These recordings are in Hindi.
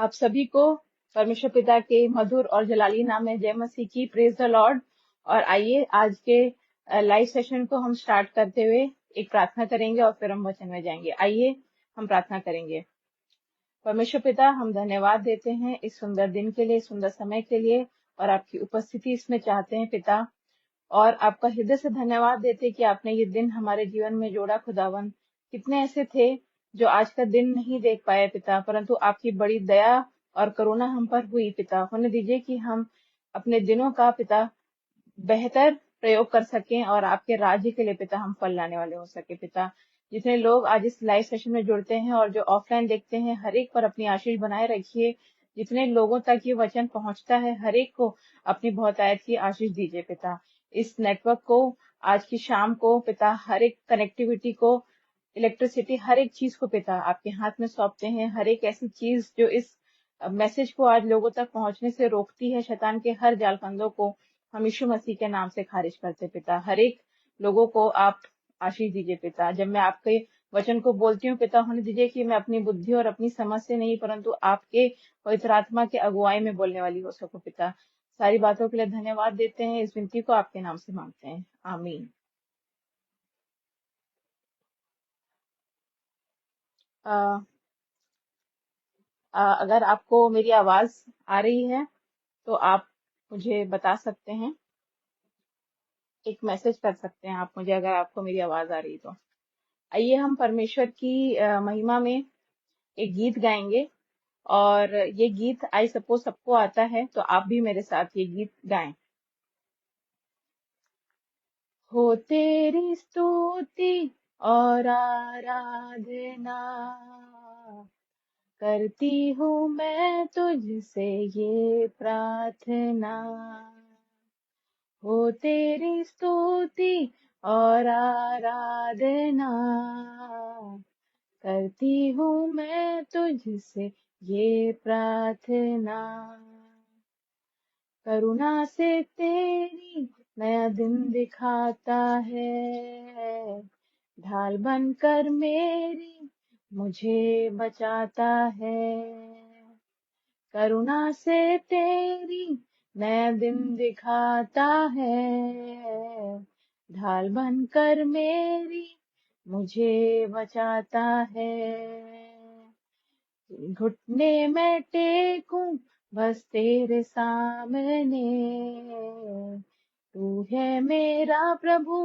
आप सभी को परमेश्वर पिता के मधुर और जलाली नाम में जय मसीह की। Praise the Lord. और आइए आज के लाइव सेशन को हम स्टार्ट करते हुए एक प्रार्थना करेंगे और फिर हम वचन में जाएंगे। आइए हम प्रार्थना करेंगे। परमेश्वर पिता, हम धन्यवाद देते हैं इस सुंदर दिन के लिए, सुंदर समय के लिए, और आपकी उपस्थिति इसमें चाहते हैं पिता। और आपका हृदय से धन्यवाद देते कि आपने ये दिन हमारे जीवन में जोड़ा। खुदावन, कितने ऐसे थे जो आज का दिन नहीं देख पाए पिता, परंतु आपकी बड़ी दया और करुणा हम पर हुई पिता। होने दीजिए कि हम अपने दिनों का पिता बेहतर प्रयोग कर सकें और आपके राज्य के लिए पिता हम फल लाने वाले हो सके पिता। जितने लोग आज इस लाइव सेशन में जुड़ते हैं और जो ऑफलाइन देखते हैं, हर एक पर अपनी आशीष बनाए रखिए। जितने लोगों तक ये वचन पहुंचता है, हर एक को अपनी बहुतायत की आशीष दीजिए पिता। इस नेटवर्क को आज की शाम को पिता, हर एक कनेक्टिविटी को, इलेक्ट्रिसिटी, हर एक चीज को पिता आपके हाथ में सौंपते हैं। हर एक ऐसी चीज जो इस मैसेज को आज लोगों तक पहुंचने से रोकती है, शैतान के हर जालफंदों को हम यीशु मसीह के नाम से खारिज करते पिता। हर एक लोगों को आप आशीष दीजिए पिता। जब मैं आपके वचन को बोलती हूँ पिता, होने दीजिए कि मैं अपनी बुद्धि और अपनी समझ से नहीं, परंतु आपके पवित्र आत्मा के अगुवाई में बोलने वाली हो सकूं पिता। सारी बातों के लिए धन्यवाद देते हैं। इस विनती को आपके नाम से मांगते हैं, आमीन। अगर आपको मेरी आवाज आ रही है तो आप मुझे बता सकते हैं, एक मैसेज कर सकते हैं आप मुझे, अगर आपको मेरी आवाज आ रही तो। आइए हम परमेश्वर की महिमा में एक गीत गाएंगे। और ये गीत आई सपोज सबको आता है, तो आप भी मेरे साथ ये गीत गाएं। हो तेरी स्तुति और आराधना करती हूँ मैं तुझसे ये प्रार्थना। हो तेरी स्तुति और आराधना करती हूँ मैं तुझसे ये प्रार्थना। करुणा से तेरी नया दिन दिखाता है, ढाल बनकर मेरी मुझे बचाता है। करुणा से तेरी नया दिन दिखाता है, ढाल बनकर मेरी मुझे बचाता है। घुटने में टेकूं बस तेरे सामने, तू है मेरा प्रभु,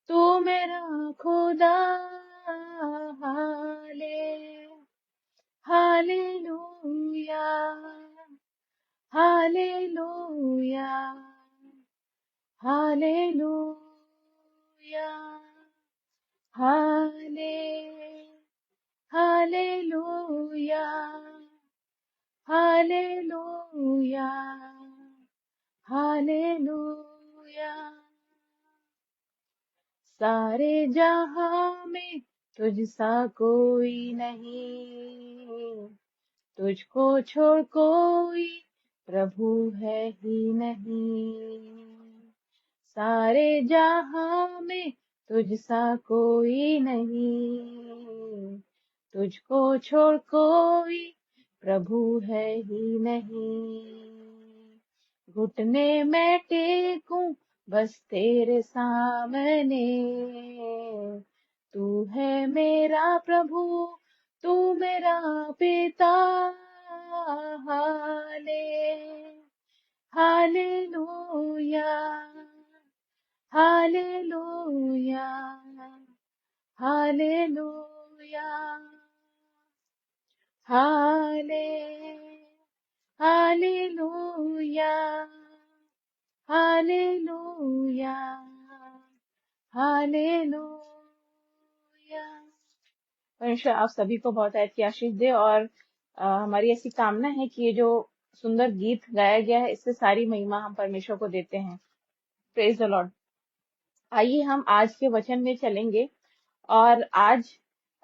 तू मेरा खुदा। Hallelujah, hallelujah, hallelujah, hallelujah, hallelujah, hallelujah. सारे जहां में तुझ सा कोई नहीं, तुझको छोड़ कोई प्रभु है ही नहीं। सारे जहां में तुझ सा कोई नहीं, तुझको छोड़ कोई प्रभु है ही नहीं। घुटने में टेकूं बस तेरे सामने, तू है मेरा प्रभु, तू मेरा पिता। हाले हालेलुया, हालेलुया, हालेलुया, हाले हालेलुया, हालेलुया, हालेलुया। परमेश्वर आप सभी को बहुत की आशीष दे। और हमारी ऐसी कामना है कि ये जो सुंदर गीत गाया गया है, इससे सारी महिमा हम परमेश्वर को देते हैं। Praise the Lord. आइए हम आज के वचन में चलेंगे। और आज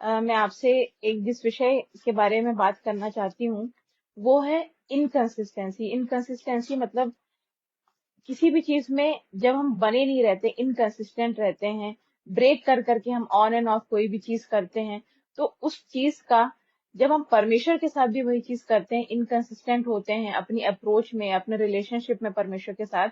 मैं आपसे एक जिस विषय के बारे में बात करना चाहती हूँ, वो है इनकंसिस्टेंसी। इनकंसिस्टेंसी मतलब किसी भी चीज में जब हम बने नहीं रहते, इनकंसिस्टेंट रहते हैं, ब्रेक कर करके हम ऑन एंड ऑफ कोई भी चीज करते हैं, तो उस चीज का जब हम परमेश्वर के साथ भी वही चीज करते हैं, इनकंसिस्टेंट होते हैं अपनी अप्रोच में, अपने रिलेशनशिप में परमेश्वर के साथ,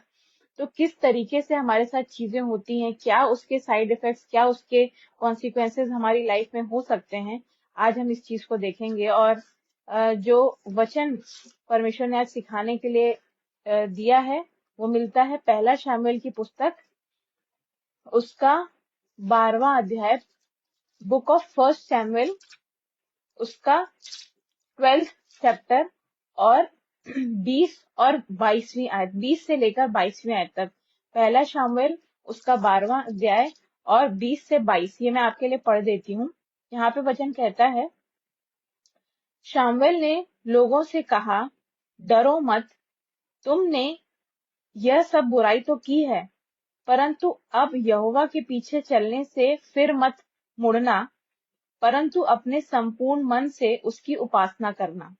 तो किस तरीके से हमारे साथ चीजें होती हैं, क्या उसके साइड इफेक्ट्स, क्या उसके कॉन्सिक्वेंसेस हमारी लाइफ में हो सकते हैं, आज हम इस चीज को देखेंगे। और जो वचन परमेश्वर ने आज सिखाने के लिए दिया है, वो मिलता है पहला शामुएल की पुस्तक, उसका 12वां अध्याय, बुक ऑफ फर्स्ट सैमुअल, उसका 12th चैप्टर, और 20 और 22वीं आयत, 20 से लेकर 22वीं आयत तक। पहला शामुएल उसका 12वां अध्याय और 20 से 22, ये मैं आपके लिए पढ़ देती हूँ। यहाँ पे वचन कहता है, शामुएल ने लोगों से कहा, डरो मत, तुमने यह सब बुराई तो की है, परंतु अब यहोवा के पीछे चलने से फिर मत मुड़ना, परंतु अपने संपूर्ण मन से उसकी उपासना करना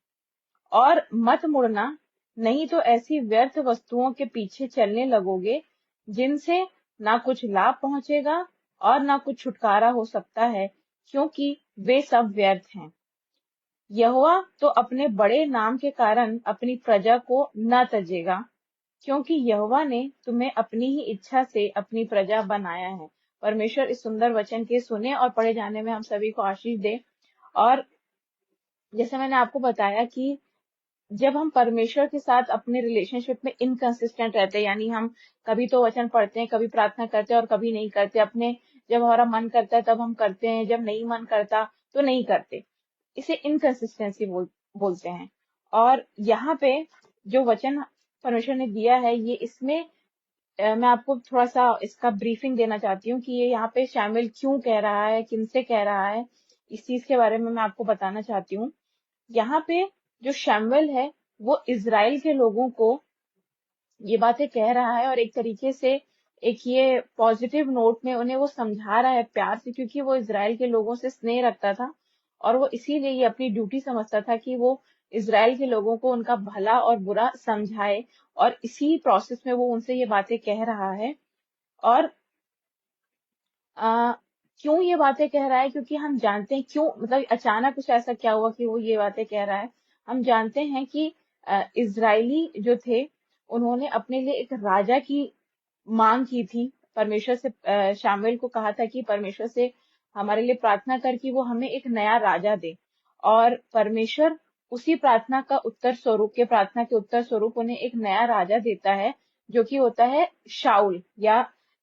और मत मुड़ना, नहीं तो ऐसी व्यर्थ वस्तुओं के पीछे चलने लगोगे जिनसे ना कुछ लाभ पहुंचेगा और ना कुछ छुटकारा हो सकता है, क्योंकि वे सब व्यर्थ हैं। यहोवा तो अपने बड़े नाम के कारण अपनी प्रजा को न तजेगा, क्योंकि यहोवा ने तुम्हें अपनी ही इच्छा से अपनी प्रजा बनाया है। परमेश्वर इस सुंदर वचन के सुने और पढ़े जाने में हम सभी को आशीष दे। और जैसे मैंने आपको बताया कि जब हम परमेश्वर के साथ अपने रिलेशनशिप में इनकंसिस्टेंट रहते हैं, यानी हम कभी तो वचन पढ़ते हैं, कभी प्रार्थना करते हैं और कभी नहीं करते, अपने जब हमारा मन करता है तब हम करते हैं, जब नहीं मन करता तो नहीं करते, इसे इनकंसिस्टेंसी बोलते हैं। और यहाँ पे जो वचन परमेश्वर ने दिया है, ये इसमें मैं आपको थोड़ा सा इसका ब्रीफिंग देना चाहती हूँ कि ये यहाँ पे शामिल क्यों कह रहा है, किनसे कह रहा है, इस चीज के बारे में मैं आपको बताना चाहती हूँ। यहाँ पे जो शैमुएल है, वो इजराइल के लोगों को ये बातें कह रहा है, और एक तरीके से एक ये पॉजिटिव नोट में उन्हें वो समझा रहा है प्यार से, क्योंकि वो इजराइल के लोगों से स्नेह रखता था और वो इसीलिए ये अपनी ड्यूटी समझता था कि वो इजराइल के लोगों को उनका भला और बुरा समझाए, और इसी प्रोसेस में वो उनसे ये बातें कह रहा है। और आ, क्यों ये बातें कह रहा है, क्योंकि हम जानते हैं क्यों, मतलब अचानक कुछ ऐसा क्या हुआ कि वो ये बातें कह रहा है। हम जानते हैं कि इजरायली जो थे, उन्होंने अपने लिए एक राजा की मांग की थी परमेश्वर से। शामुएल को कहा था कि परमेश्वर से हमारे लिए प्रार्थना कर कि वो हमें एक नया राजा दे, और परमेश्वर उसी प्रार्थना का उत्तर स्वरूप, के प्रार्थना के उत्तर स्वरूप उन्हें एक नया राजा देता है, जो कि होता है शाऊल, या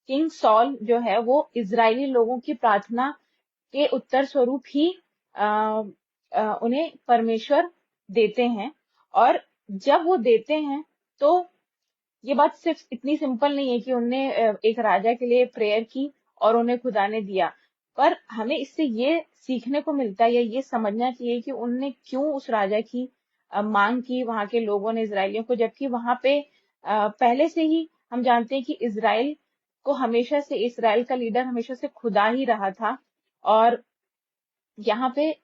किंग सॉल जो है, वो इजरायली लोगों की प्रार्थना के उत्तर स्वरूप ही उन्हें परमेश्वर देते हैं। और जब वो देते हैं, तो ये बात सिर्फ इतनी सिंपल नहीं है कि उनने एक राजा के लिए प्रेयर की और उन्हें खुदा ने दिया, पर हमें इससे ये सीखने को मिलता है या ये समझना चाहिए कि उनने क्यों उस राजा की मांग की, वहां के लोगों ने, इसराइलियों को, जबकि वहां पे पहले से ही हम जानते हैं कि इजराइल को हमेशा से, इसराइल का लीडर हमेशा से खुदा ही रहा था। और यहाँ पे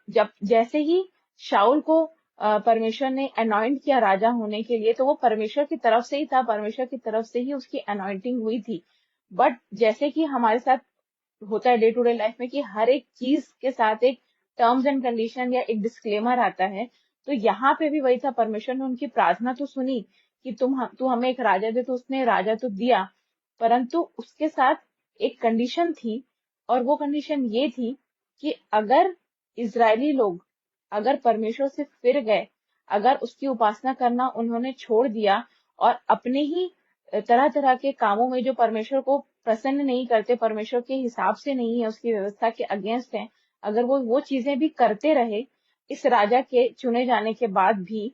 जब जैसे ही शाऊल को परमेश्वर ने अनॉइंट किया राजा होने के लिए, तो वो परमेश्वर की तरफ से ही था, परमेश्वर की तरफ से ही उसकी अनॉइंटिंग हुई थी। बट जैसे कि हमारे साथ होता है डे टू डे लाइफ में कि हर एक चीज के साथ एक टर्म्स एंड कंडीशन या एक डिस्क्लेमर आता है, तो यहाँ पे भी वही था। परमेश्वर ने उनकी प्रार्थना तो सुनी कि तू हमें एक राजा दे, तो उसने राजा तो दिया, परंतु उसके साथ एक कंडीशन थी, और वो कंडीशन ये थी कि अगर इजरायली लोग, अगर परमेश्वर से फिर गए, अगर उसकी उपासना करना उन्होंने छोड़ दिया और अपने ही तरह तरह के कामों में जो परमेश्वर को प्रसन्न नहीं करते, परमेश्वर के हिसाब से नहीं है, उसकी व्यवस्था के अगेंस्ट है, अगर वो चीजें भी करते रहे इस राजा के चुने जाने के बाद भी,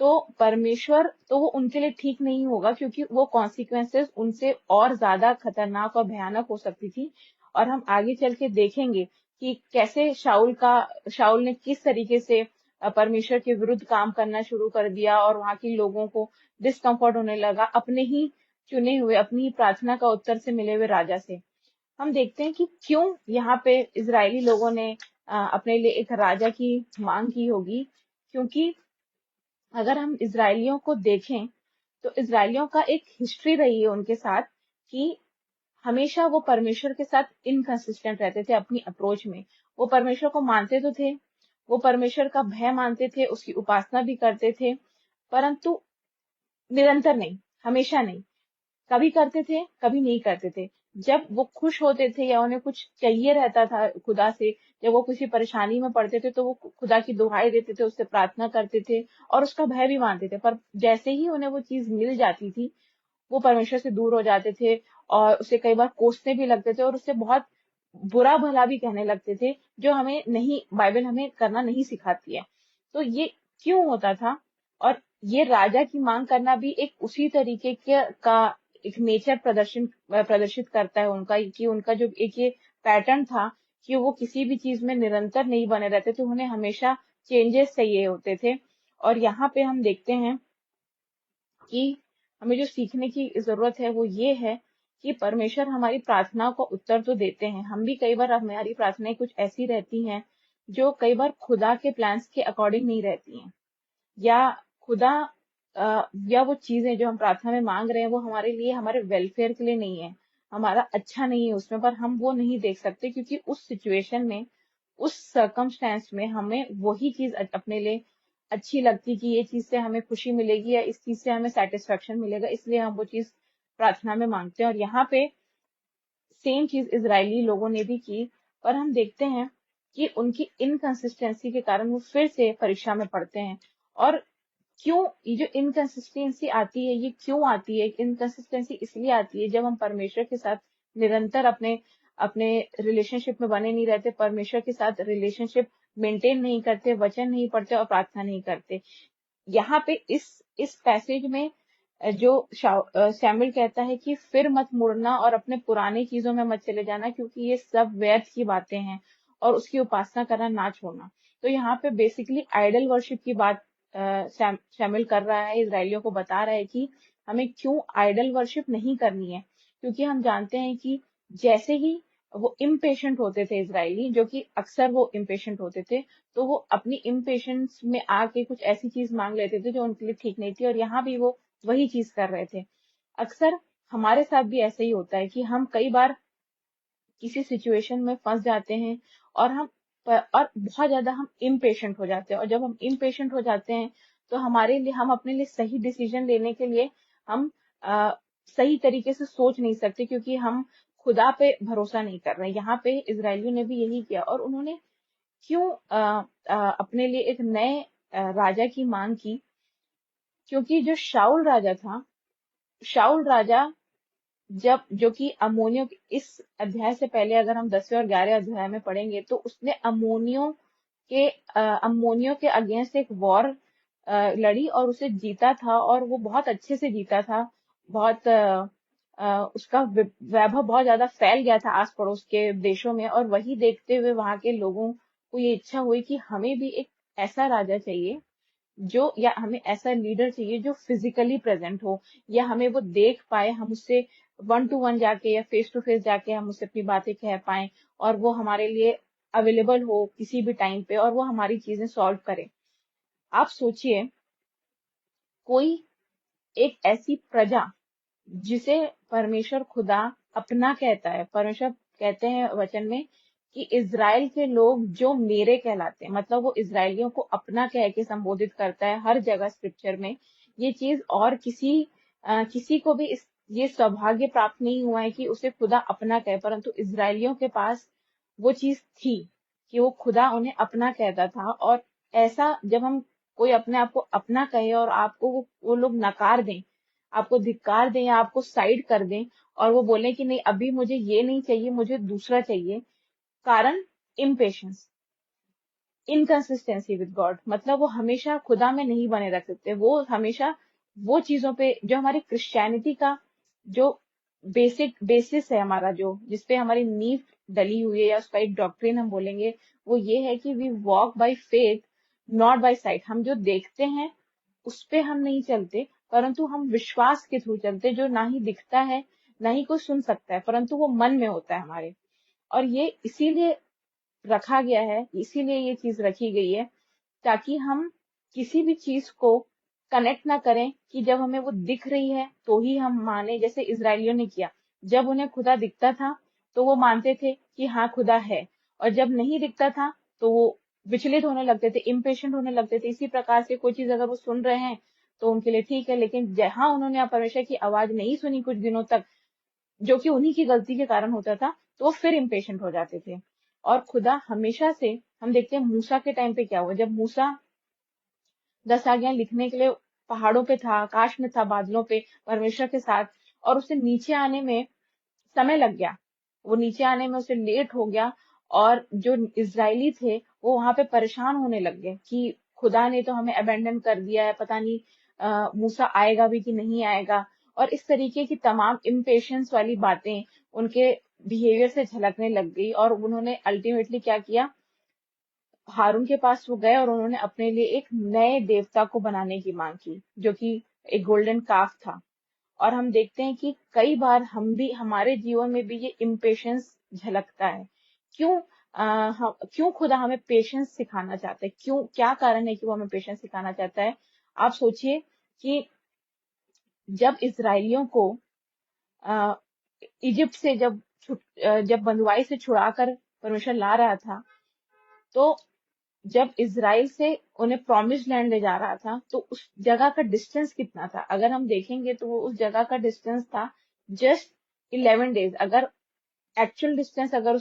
तो परमेश्वर, तो वो उनके लिए ठीक नहीं होगा, क्योंकि वो कॉन्सिक्वेंसेस उनसे और ज्यादा खतरनाक और भयानक हो सकती थी। और हम आगे चल के देखेंगे कि कैसे शाऊल ने किस तरीके से परमेश्वर के विरुद्ध काम करना शुरू कर दिया, और वहां के लोगों को डिस्कम्फर्ट होने लगा अपने ही चुने हुए, अपनी ही प्रार्थना का उत्तर से मिले हुए राजा से। हम देखते हैं कि क्यों यहाँ पे इजरायली लोगों ने अपने लिए एक राजा की मांग की होगी। क्योंकि अगर हम इजरायलियों को देखें, तो इजरायलियों का एक हिस्ट्री रही है उनके साथ कि हमेशा वो परमेश्वर के साथ इनकंसिस्टेंट रहते थे अपनी अप्रोच में। वो परमेश्वर को मानते तो थे, वो परमेश्वर का भय मानते थे, उसकी उपासना भी करते थे, परंतु निरंतर नहीं, हमेशा नहीं। कभी करते थे, कभी नहीं करते थे। जब वो खुश होते थे या उन्हें कुछ चाहिए रहता था खुदा से, जब वो किसी परेशानी में पड़ते थे, तो वो खुदा की दुहाई देते थे, उससे प्रार्थना करते थे और उसका भय भी मानते थे। पर जैसे ही उन्हें वो चीज मिल जाती थी, वो परमेश्वर से दूर हो जाते थे और उसे कई बार कोसने भी लगते थे और उससे बहुत बुरा भला भी कहने लगते थे, जो हमें नहीं, बाइबल हमें करना नहीं सिखाती है। तो ये क्यों होता था? और ये राजा की मांग करना भी एक उसी तरीके के का एक नेचर प्रदर्शित करता है उनका, कि उनका जो एक ये पैटर्न था कि वो किसी भी चीज में निरंतर नहीं बने रहते थे, उन्हें हमेशा चेंजेस चाहिए होते थे। और यहाँ पे हम देखते हैं कि हमें जो सीखने की जरूरत है वो ये है कि परमेश्वर हमारी प्रार्थनाओं को उत्तर तो देते हैं, हम भी कई बार, हमारी प्रार्थनाएं कुछ ऐसी रहती हैं जो कई बार खुदा के प्लान्स के अकॉर्डिंग नहीं रहती हैं, या खुदा या वो चीजें जो हम प्रार्थना में मांग रहे हैं वो हमारे लिए, हमारे वेलफेयर के लिए नहीं है, हमारा अच्छा नहीं है उसमें, पर हम वो नहीं देख सकते क्योंकि उस सिचुएशन में, उस सर्कमस्टेंस में हमें वही चीज अपने लिए अच्छी लगती कि ये चीज से हमें खुशी मिलेगी या इस चीज से हमें सेटिस्फेक्शन मिलेगा, इसलिए हम वो चीज प्रार्थना में मांगते हैं। और यहाँ पे सेम चीज इजरायली लोगों ने भी की, पर हम देखते हैं कि उनकी इनकंसिस्टेंसी के कारण वो फिर से परीक्षा में पड़ते हैं। और क्यों ये जो इनकंसिस्टेंसी आती है, ये क्यों आती है? इनकंसिस्टेंसी इसलिए आती है जब हम परमेश्वर के साथ निरंतर अपने अपने रिलेशनशिप में बने नहीं रहते, परमेश्वर के साथ रिलेशनशिप मेंटेन नहीं करते, वचन नहीं पढ़ते और प्रार्थना नहीं करते। यहाँ पे इस पैसेज में जो सैमुअल कहता है कि फिर मत मुड़ना और अपने पुरानी चीजों में मत चले जाना, क्योंकि ये सब व्यर्थ की बातें हैं, और उसकी उपासना करना ना छोड़ना। तो यहाँ पे बेसिकली आइडल वर्शिप की बात सैमुअल कर रहा है, इजरायलियों को बता रहा है कि हमें क्यों आइडल वर्शिप नहीं करनी है। क्योंकि हम जानते हैं कि जैसे ही वो इम्पेशेंट होते थे इजरायली, जो कि अक्सर वो इम्पेशेंट होते थे, तो वो अपनी इम्पेशेंस में आके कुछ ऐसी चीज मांग लेते थे जो उनके लिए ठीक नहीं थी, और यहाँ भी वो वही चीज कर रहे थे। अक्सर हमारे साथ भी ऐसे ही होता है कि हम कई बार किसी सिचुएशन में फंस जाते हैं और और बहुत ज्यादा हम इम्पेशेंट हो जाते हैं, और जब हम इम्पेशेंट हो जाते हैं तो हमारे लिए, हम अपने लिए सही डिसीजन लेने के लिए हम अ, सही तरीके से सोच नहीं सकते, क्योंकि हम खुदा पे भरोसा नहीं कर रहे हैं। यहाँ पे इजरायलियों ने भी यही किया, और उन्होंने क्यों अपने लिए एक नए राजा की मांग की? क्योंकि जो शाऊल राजा था, शाऊल राजा, जब, जो कि अम्मोनियों, इस अध्याय से पहले अगर हम 10वें और 11वें अध्याय में पढ़ेंगे तो उसने अम्मोनियों के अगेंस्ट एक वॉर लड़ी और उसे जीता था, और वो बहुत अच्छे से जीता था। बहुत उसका वैभव बहुत ज्यादा फैल गया था आस पड़ोस के देशों में, और वही देखते हुए वहां के लोगों को ये इच्छा हुई कि हमें भी एक ऐसा राजा चाहिए, जो, या हमें ऐसा लीडर चाहिए जो फिजिकली प्रेजेंट हो, या हमें वो देख पाए, हम उससे वन टू वन जाके या फेस टू फेस जाके हम उससे अपनी बातें कह पाए, और वो हमारे लिए अवेलेबल हो किसी भी टाइम पे, और वो हमारी चीजें सॉल्व करे। आप सोचिए, कोई एक ऐसी प्रजा जिसे परमेश्वर खुदा अपना कहता है, परमेश्वर कहते हैं वचन में कि इज़राइल के लोग जो मेरे कहलाते हैं, मतलब वो इज़राइलियों को अपना कह के संबोधित करता है हर जगह स्क्रिप्चर में। ये चीज और किसी को भी ये सौभाग्य प्राप्त नहीं हुआ है कि उसे खुदा अपना कहे, परंतु इज़राइलियों के पास वो चीज थी कि वो खुदा उन्हें अपना कहता था। और ऐसा जब हम, कोई अपने आप को अपना कहे और आपको वो लोग नकार दें, आपको धिक्कार दें या आपको साइड कर दें, और वो बोले कि नहीं, अभी मुझे ये नहीं चाहिए, मुझे दूसरा चाहिए, कारण इम्पेशंस, इनकंसिस्टेंसी विद गॉड, मतलब वो हमेशा खुदा में नहीं बने रख सकते, वो हमेशा वो चीजों पे, जो हमारी क्रिश्चियनिटी का जो बेसिस है, हमारा जो, जिसपे हमारी नींव डली हुई है, या उसका एक डॉक्ट्रिन हम बोलेंगे, वो ये है कि we walk by faith not by sight. हम जो देखते हैं उस पे हम नहीं चलते, परंतु हम विश्वास के थ्रू चलते हैं, जो ना ही दिखता है, ना ही कोई सुन सकता है, परंतु वो मन में होता है हमारे। और ये इसीलिए रखा गया है, इसीलिए ये चीज रखी गई है, ताकि हम किसी भी चीज को कनेक्ट ना करें कि जब हमें वो दिख रही है तो ही हम माने, जैसे इजरायलियों ने किया। जब उन्हें खुदा दिखता था तो वो मानते थे कि हाँ खुदा है, और जब नहीं दिखता था तो वो विचलित होने लगते थे, इम्पेशेंट होने लगते थे। इसी प्रकार से कोई चीज अगर वो सुन रहे हैं तो उनके लिए ठीक है, लेकिन जहां उन्होंने परमेश्वर की आवाज नहीं सुनी कुछ दिनों तक, जो कि उन्हीं की गलती के कारण होता था, तो वो फिर इम्पेशेंट हो जाते थे। और खुदा हमेशा से, हम देखते हैं मूसा के टाइम पे क्या हुआ, जब मूसा 10 आज्ञाएं लिखने के लिए पहाड़ों पे था, आकाश में था, बादलों पे परमेश्वर के साथ, और उसे नीचे आने में समय लग गया, वो नीचे आने में उसे लेट हो गया। और जो इजरायली थे वो वहां पे परेशान होने लग गए कि खुदा ने तो हमें अबेंडन कर दिया है, पता नहीं मूसा आएगा भी कि नहीं आएगा। और इस तरीके की तमाम इम्पेशंस वाली बातें उनके बिहेवियर से झलकने लग गई, और उन्होंने अल्टीमेटली क्या किया, हारून के पास वो गए और उन्होंने अपने लिए एक नए देवता को बनाने की मांग की, जो कि एक गोल्डन काफ था। और हम देखते हैं कि कई बार हम भी, हमारे जीवन में भी ये इम्पेशंस झलकता है। क्यों क्यों खुदा हमें पेशेंस सिखाना चाहता है? क्यों, क्या कारण है कि वो हमें पेशेंस सिखाना चाहता है? आप सोचिए कि जब इसराइलियों को अ, इजिप्ट से जब बंधुआई से छुड़ाकर परमेश्वर ला रहा था, तो जब इजराइल से उन्हें प्रॉमिस लैंड ले जा रहा था, तो उस जगह का डिस्टेंस कितना था? अगर हम देखेंगे तो वो उस जगह का डिस्टेंस था जस्ट 11 डेज। अगर एक्चुअल डिस्टेंस अगर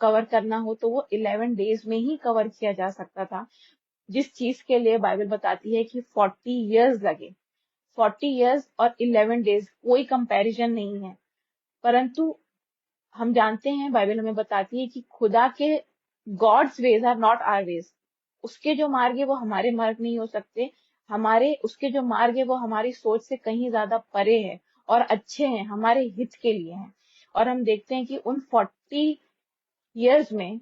कवर करना हो तो वो 11 डेज में ही कवर किया जा सकता था, जिस चीज के लिए बाइबल बताती है कि 40 years लगे। 40 years और 11 डेज, कोई कंपैरिजन नहीं है। परंतु हम जानते हैं, बाइबल हमें बताती है कि खुदा के God's ways are not our ways. उसके जो मार्ग है वो हमारे मार्ग नहीं हो सकते। हमारे उसके जो मार्ग है वो हमारी सोच से कहीं ज्यादा परे है और अच्छे हैं, हमारे हित के लिए हैं। और हम देखते हैं कि उन 40 years में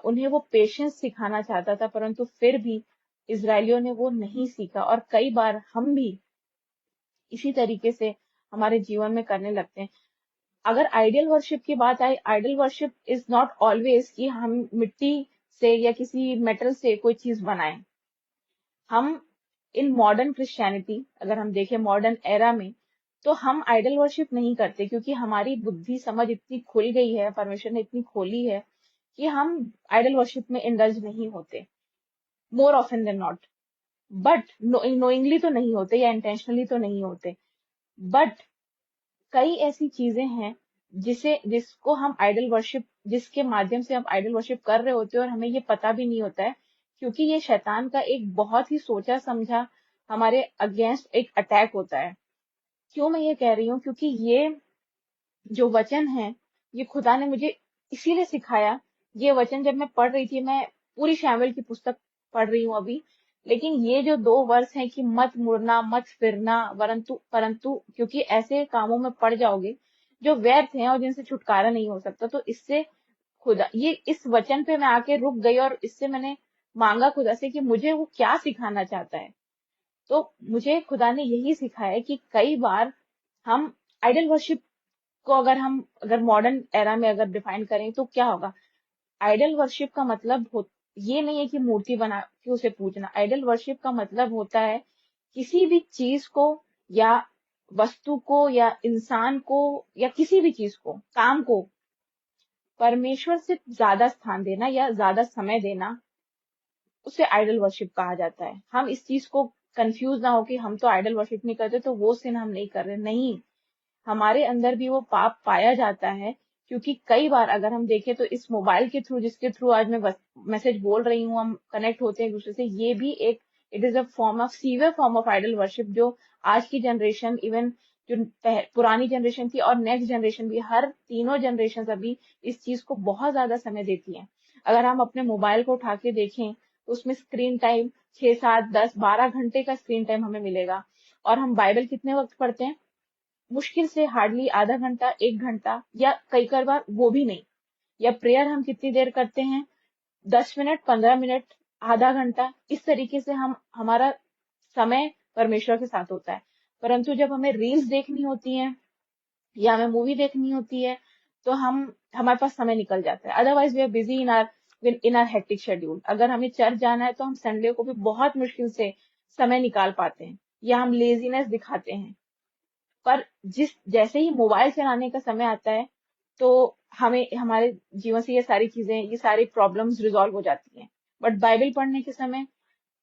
उन्हें वो पेशेंस सिखाना चाहता था, परंतु फिर भी इसराइलियों ने वो नहीं सीखा। और कई बार हम भी इसी तरीके से हमारे जीवन में करने लगते हैं। अगर आइडियल वर्शिप की बात आए, ideal worship is not always कि हम मिट्टी से या किसी मेटल से कोई चीज बनाएं। हम इन मॉडर्न क्रिश्चियनिटी, अगर हम देखें मॉडर्न एरा में, तो हम आइडल वर्शिप नहीं करते, क्योंकि हमारी बुद्धि समझ इतनी खुल गई है, परमेश्वर ने इतनी खोली है कि हम आइडल वर्शिप में इंडल्ज नहीं होते, more often than not. But knowingly तो नहीं होते या इंटेंशनली तो नहीं होते। बट कई ऐसी चीजें हैं जिसको हम आइडल वर्शिप, जिसके माध्यम से हम आइडल वर्शिप कर रहे होते हैं और हमें ये पता भी नहीं होता है, क्योंकि ये शैतान का एक बहुत ही सोचा समझा हमारे अगेंस्ट एक अटैक होता है। क्यों मैं ये कह रही हूँ? क्योंकि ये जो वचन है, ये खुदा ने मुझे इसीलिए सिखाया। ये वचन जब मैं पढ़ रही थी, मैं पूरी शैमुएल की पुस्तक पढ़ रही हूँ अभी, लेकिन ये जो 2 वर्ष हैं कि मत मुड़ना, मत फिरना, परंतु परंतु क्योंकि ऐसे कामों में पड़ जाओगे जो व्यर्थ हैं और जिनसे छुटकारा नहीं हो सकता, तो इससे खुदा, ये इस वचन पे मैं आके रुक गई और इससे मैंने मांगा खुदा से कि मुझे वो क्या सिखाना चाहता है। तो मुझे खुदा ने यही सिखाया कि कई बार हम आइडल वर्शिप को, अगर मॉडर्न एरा में अगर डिफाइन करें तो क्या होगा? आइडल वर्शिप का मतलब ये नहीं है कि मूर्ति बना के उसे पूजना। आइडल वर्शिप का मतलब होता है किसी भी चीज को या वस्तु को या इंसान को या किसी भी चीज को, काम को परमेश्वर से ज्यादा स्थान देना या ज्यादा समय देना, उसे आइडल वर्शिप कहा जाता है। हम इस चीज को कंफ्यूज ना हो कि हम तो आइडल वर्शिप नहीं करते तो वो सिन हम नहीं कर रहे, नहीं। हमारे अंदर भी वो पाप पाया जाता है, क्योंकि कई बार अगर हम देखें तो इस मोबाइल के थ्रू, जिसके थ्रू आज मैं मैसेज बोल रही हूँ, हम कनेक्ट होते हैं एक दूसरे से, ये भी एक, it is a form of, severe form of idol worship, जो आज की जनरेशन, इवन जो पुरानी जनरेशन थी और नेक्स्ट जनरेशन भी, हर तीनों जनरेशन अभी इस चीज को बहुत ज्यादा समय देती है। अगर हम अपने मोबाइल को उठा के देखें तो उसमें स्क्रीन टाइम 6, 7, 10, 12 घंटे का स्क्रीन टाइम हमें मिलेगा। और हम बाइबल कितने वक्त पढ़ते हैं? मुश्किल से हार्डली आधा घंटा, 1 घंटा, या कई कई बार वो भी नहीं। या प्रेयर हम कितनी देर करते हैं? 10 मिनट, 15 मिनट, आधा घंटा, इस तरीके से हम, हमारा समय परमेश्वर के साथ होता है। परंतु जब हमें रील्स देखनी होती हैं या हमें मूवी देखनी होती है, तो हमारे पास समय निकल जाता है। Otherwise we are busy in our hectic schedule. अगर हमें चर्च जाना है तो हम संडे को भी बहुत मुश्किल से समय निकाल पाते हैं, या हम लेजीनेस दिखाते हैं। पर जैसे ही मोबाइल चलाने का समय आता है, तो हमें, हमारे जीवन से ये सारी चीजें, ये सारी प्रॉब्लम्स रिजॉल्व हो जाती हैं। बट बाइबल पढ़ने के समय,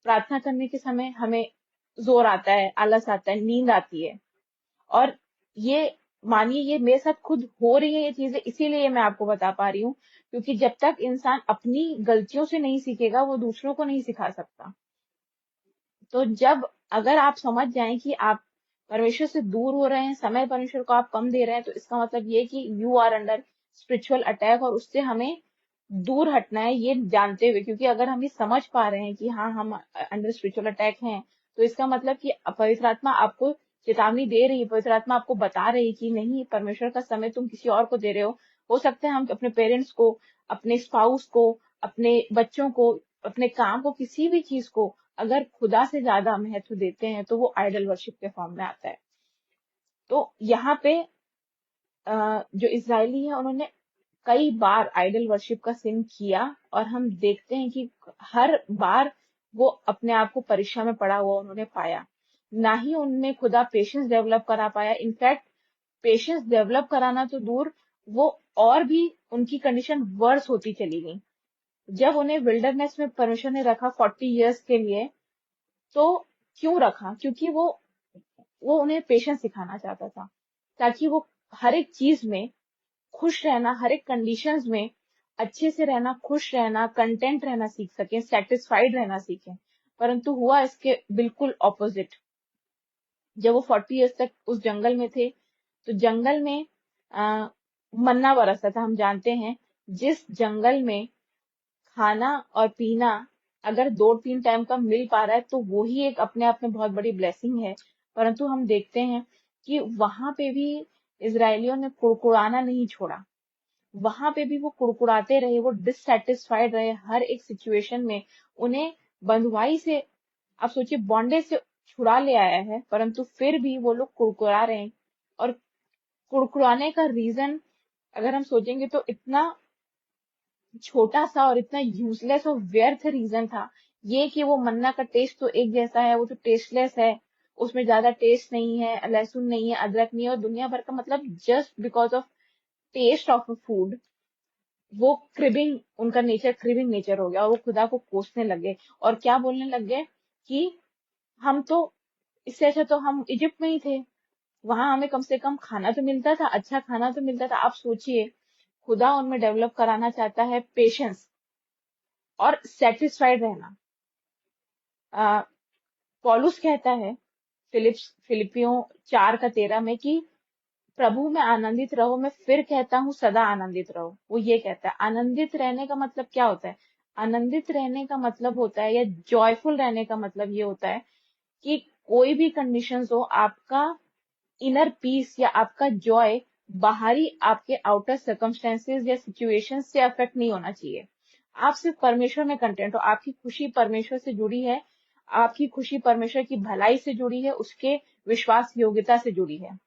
प्रार्थना करने के समय हमें जोर आता है, आलस आता है, नींद आती है। और ये मानिए ये मेरे साथ खुद हो रही है ये चीजें, इसीलिए मैं आपको बता पा रही हूँ, क्योंकि जब तक इंसान अपनी गलतियों से नहीं सीखेगा वो दूसरों को नहीं सिखा सकता। तो जब अगर आप समझ जाएं कि आप परमेश्वर से दूर हो रहे हैं, समय परमेश्वर को आप कम दे रहे हैं, तो इसका मतलब ये है कि you are under spiritual attack, और उससे हमें दूर हटना है ये जानते हुए। क्योंकि अगर हम ये समझ पा रहे हैं कि हाँ हम अंडर स्पिरिचुअल अटैक हैं, तो इसका मतलब कि पवित्र आत्मा आपको चेतावनी दे रही है, पवित्र आत्मा आपको बता रही है कि नहीं, परमेश्वर का समय तुम किसी और को दे रहे हो। हो सकता है हम अपने पेरेंट्स को, अपने स्पाउस को, अपने बच्चों को, अपने काम को, किसी भी चीज को अगर खुदा से ज्यादा महत्व देते हैं तो वो आइडल वर्शिप के फॉर्म में आता है। तो यहाँ पे जो इजरायली है उन्होंने कई बार आइडल वर्शिप का सिन किया, और हम देखते हैं कि हर बार वो अपने आप को परीक्षा में पड़ा हुआ उन्होंने पाया। ना ही उनमें खुदा पेशेंस डेवलप करा पाया, इनफैक्ट पेशेंस डेवलप कराना तो दूर, वो और भी उनकी कंडीशन वर्स होती चली गई। जब उन्हें विल्डरनेस में परमेश्वर ने रखा 40 इयर्स के लिए, तो क्यों रखा? क्योंकि वो उन्हें पेशेंस सिखाना चाहता था, ताकि वो हर एक चीज में खुश रहना, हर एक कंडीशंस में अच्छे से रहना, खुश रहना, कंटेंट रहना सीख सकें, सेटिस्फाइड रहना सीखें। परंतु हुआ इसके बिल्कुल ऑपोजिट। जब वो 40 इयर्स तक उस जंगल में थे, तो जंगल में आ, मन्ना बरसता था। हम जानते हैं जिस जंगल में खाना और पीना अगर 2-3 टाइम का मिल पा रहा है तो वो ही एक अपने आप में बहुत बड़ी ब्लेसिंग है। परंतु हम देखते हैं कि वहां पे भी इसराइलियों ने कुड़कुड़ाना नहीं छोड़ा। वहां पे भी वो कुड़कुड़ाते रहे, वो डिससेटिस्फाइड रहे हर एक सिचुएशन में। उन्हें बंधुआई से, आप सोचिए, बॉन्डेज से छुड़ा ले आया है, परंतु फिर भी वो लोग कुड़कुड़ा रहे हैं। और कुड़कुड़ाने का रीजन अगर हम सोचेंगे तो इतना छोटा सा और इतना यूजलेस और व्यर्थ रीजन था, ये कि वो मन्ना का टेस्ट तो एक जैसा है, वो तो टेस्टलेस है, उसमें ज्यादा टेस्ट नहीं है, लहसुन नहीं है, अदरक नहीं है, और दुनिया भर का मतलब just because of taste of a food वो क्रिबिंग, उनका नेचर क्रिबिंग नेचर हो गया, और वो खुदा को कोसने लगे। और क्या बोलने लग गए कि हम तो, इससे अच्छा तो हम इजिप्ट में ही थे, वहां हमें कम से कम खाना तो मिलता था, अच्छा खाना तो मिलता था। आप सोचिए, खुदा उनमें डेवलप कराना चाहता है पेशेंस और सेटिस्फाइड रहना। आ, पौलुस कहता है फिलिपियों 4:13 में कि प्रभु में आनंदित रहो, मैं फिर कहता हूँ सदा आनंदित रहो। वो ये कहता है, आनंदित रहने का मतलब क्या होता है? आनंदित रहने का मतलब होता है, या जॉयफुल रहने का मतलब ये होता है कि कोई भी कंडीशंस हो, आपका इनर पीस या आपका जॉय बाहरी आपके आउटर सर्कमस्टेंसेस या सिचुएशंस से अफेक्ट नहीं होना चाहिए। आप सिर्फ परमेश्वर में कंटेंट हो, आपकी खुशी परमेश्वर से जुड़ी है, आपकी खुशी परमेश्वर की भलाई से जुड़ी है, उसके विश्वास योग्यता से जुड़ी है।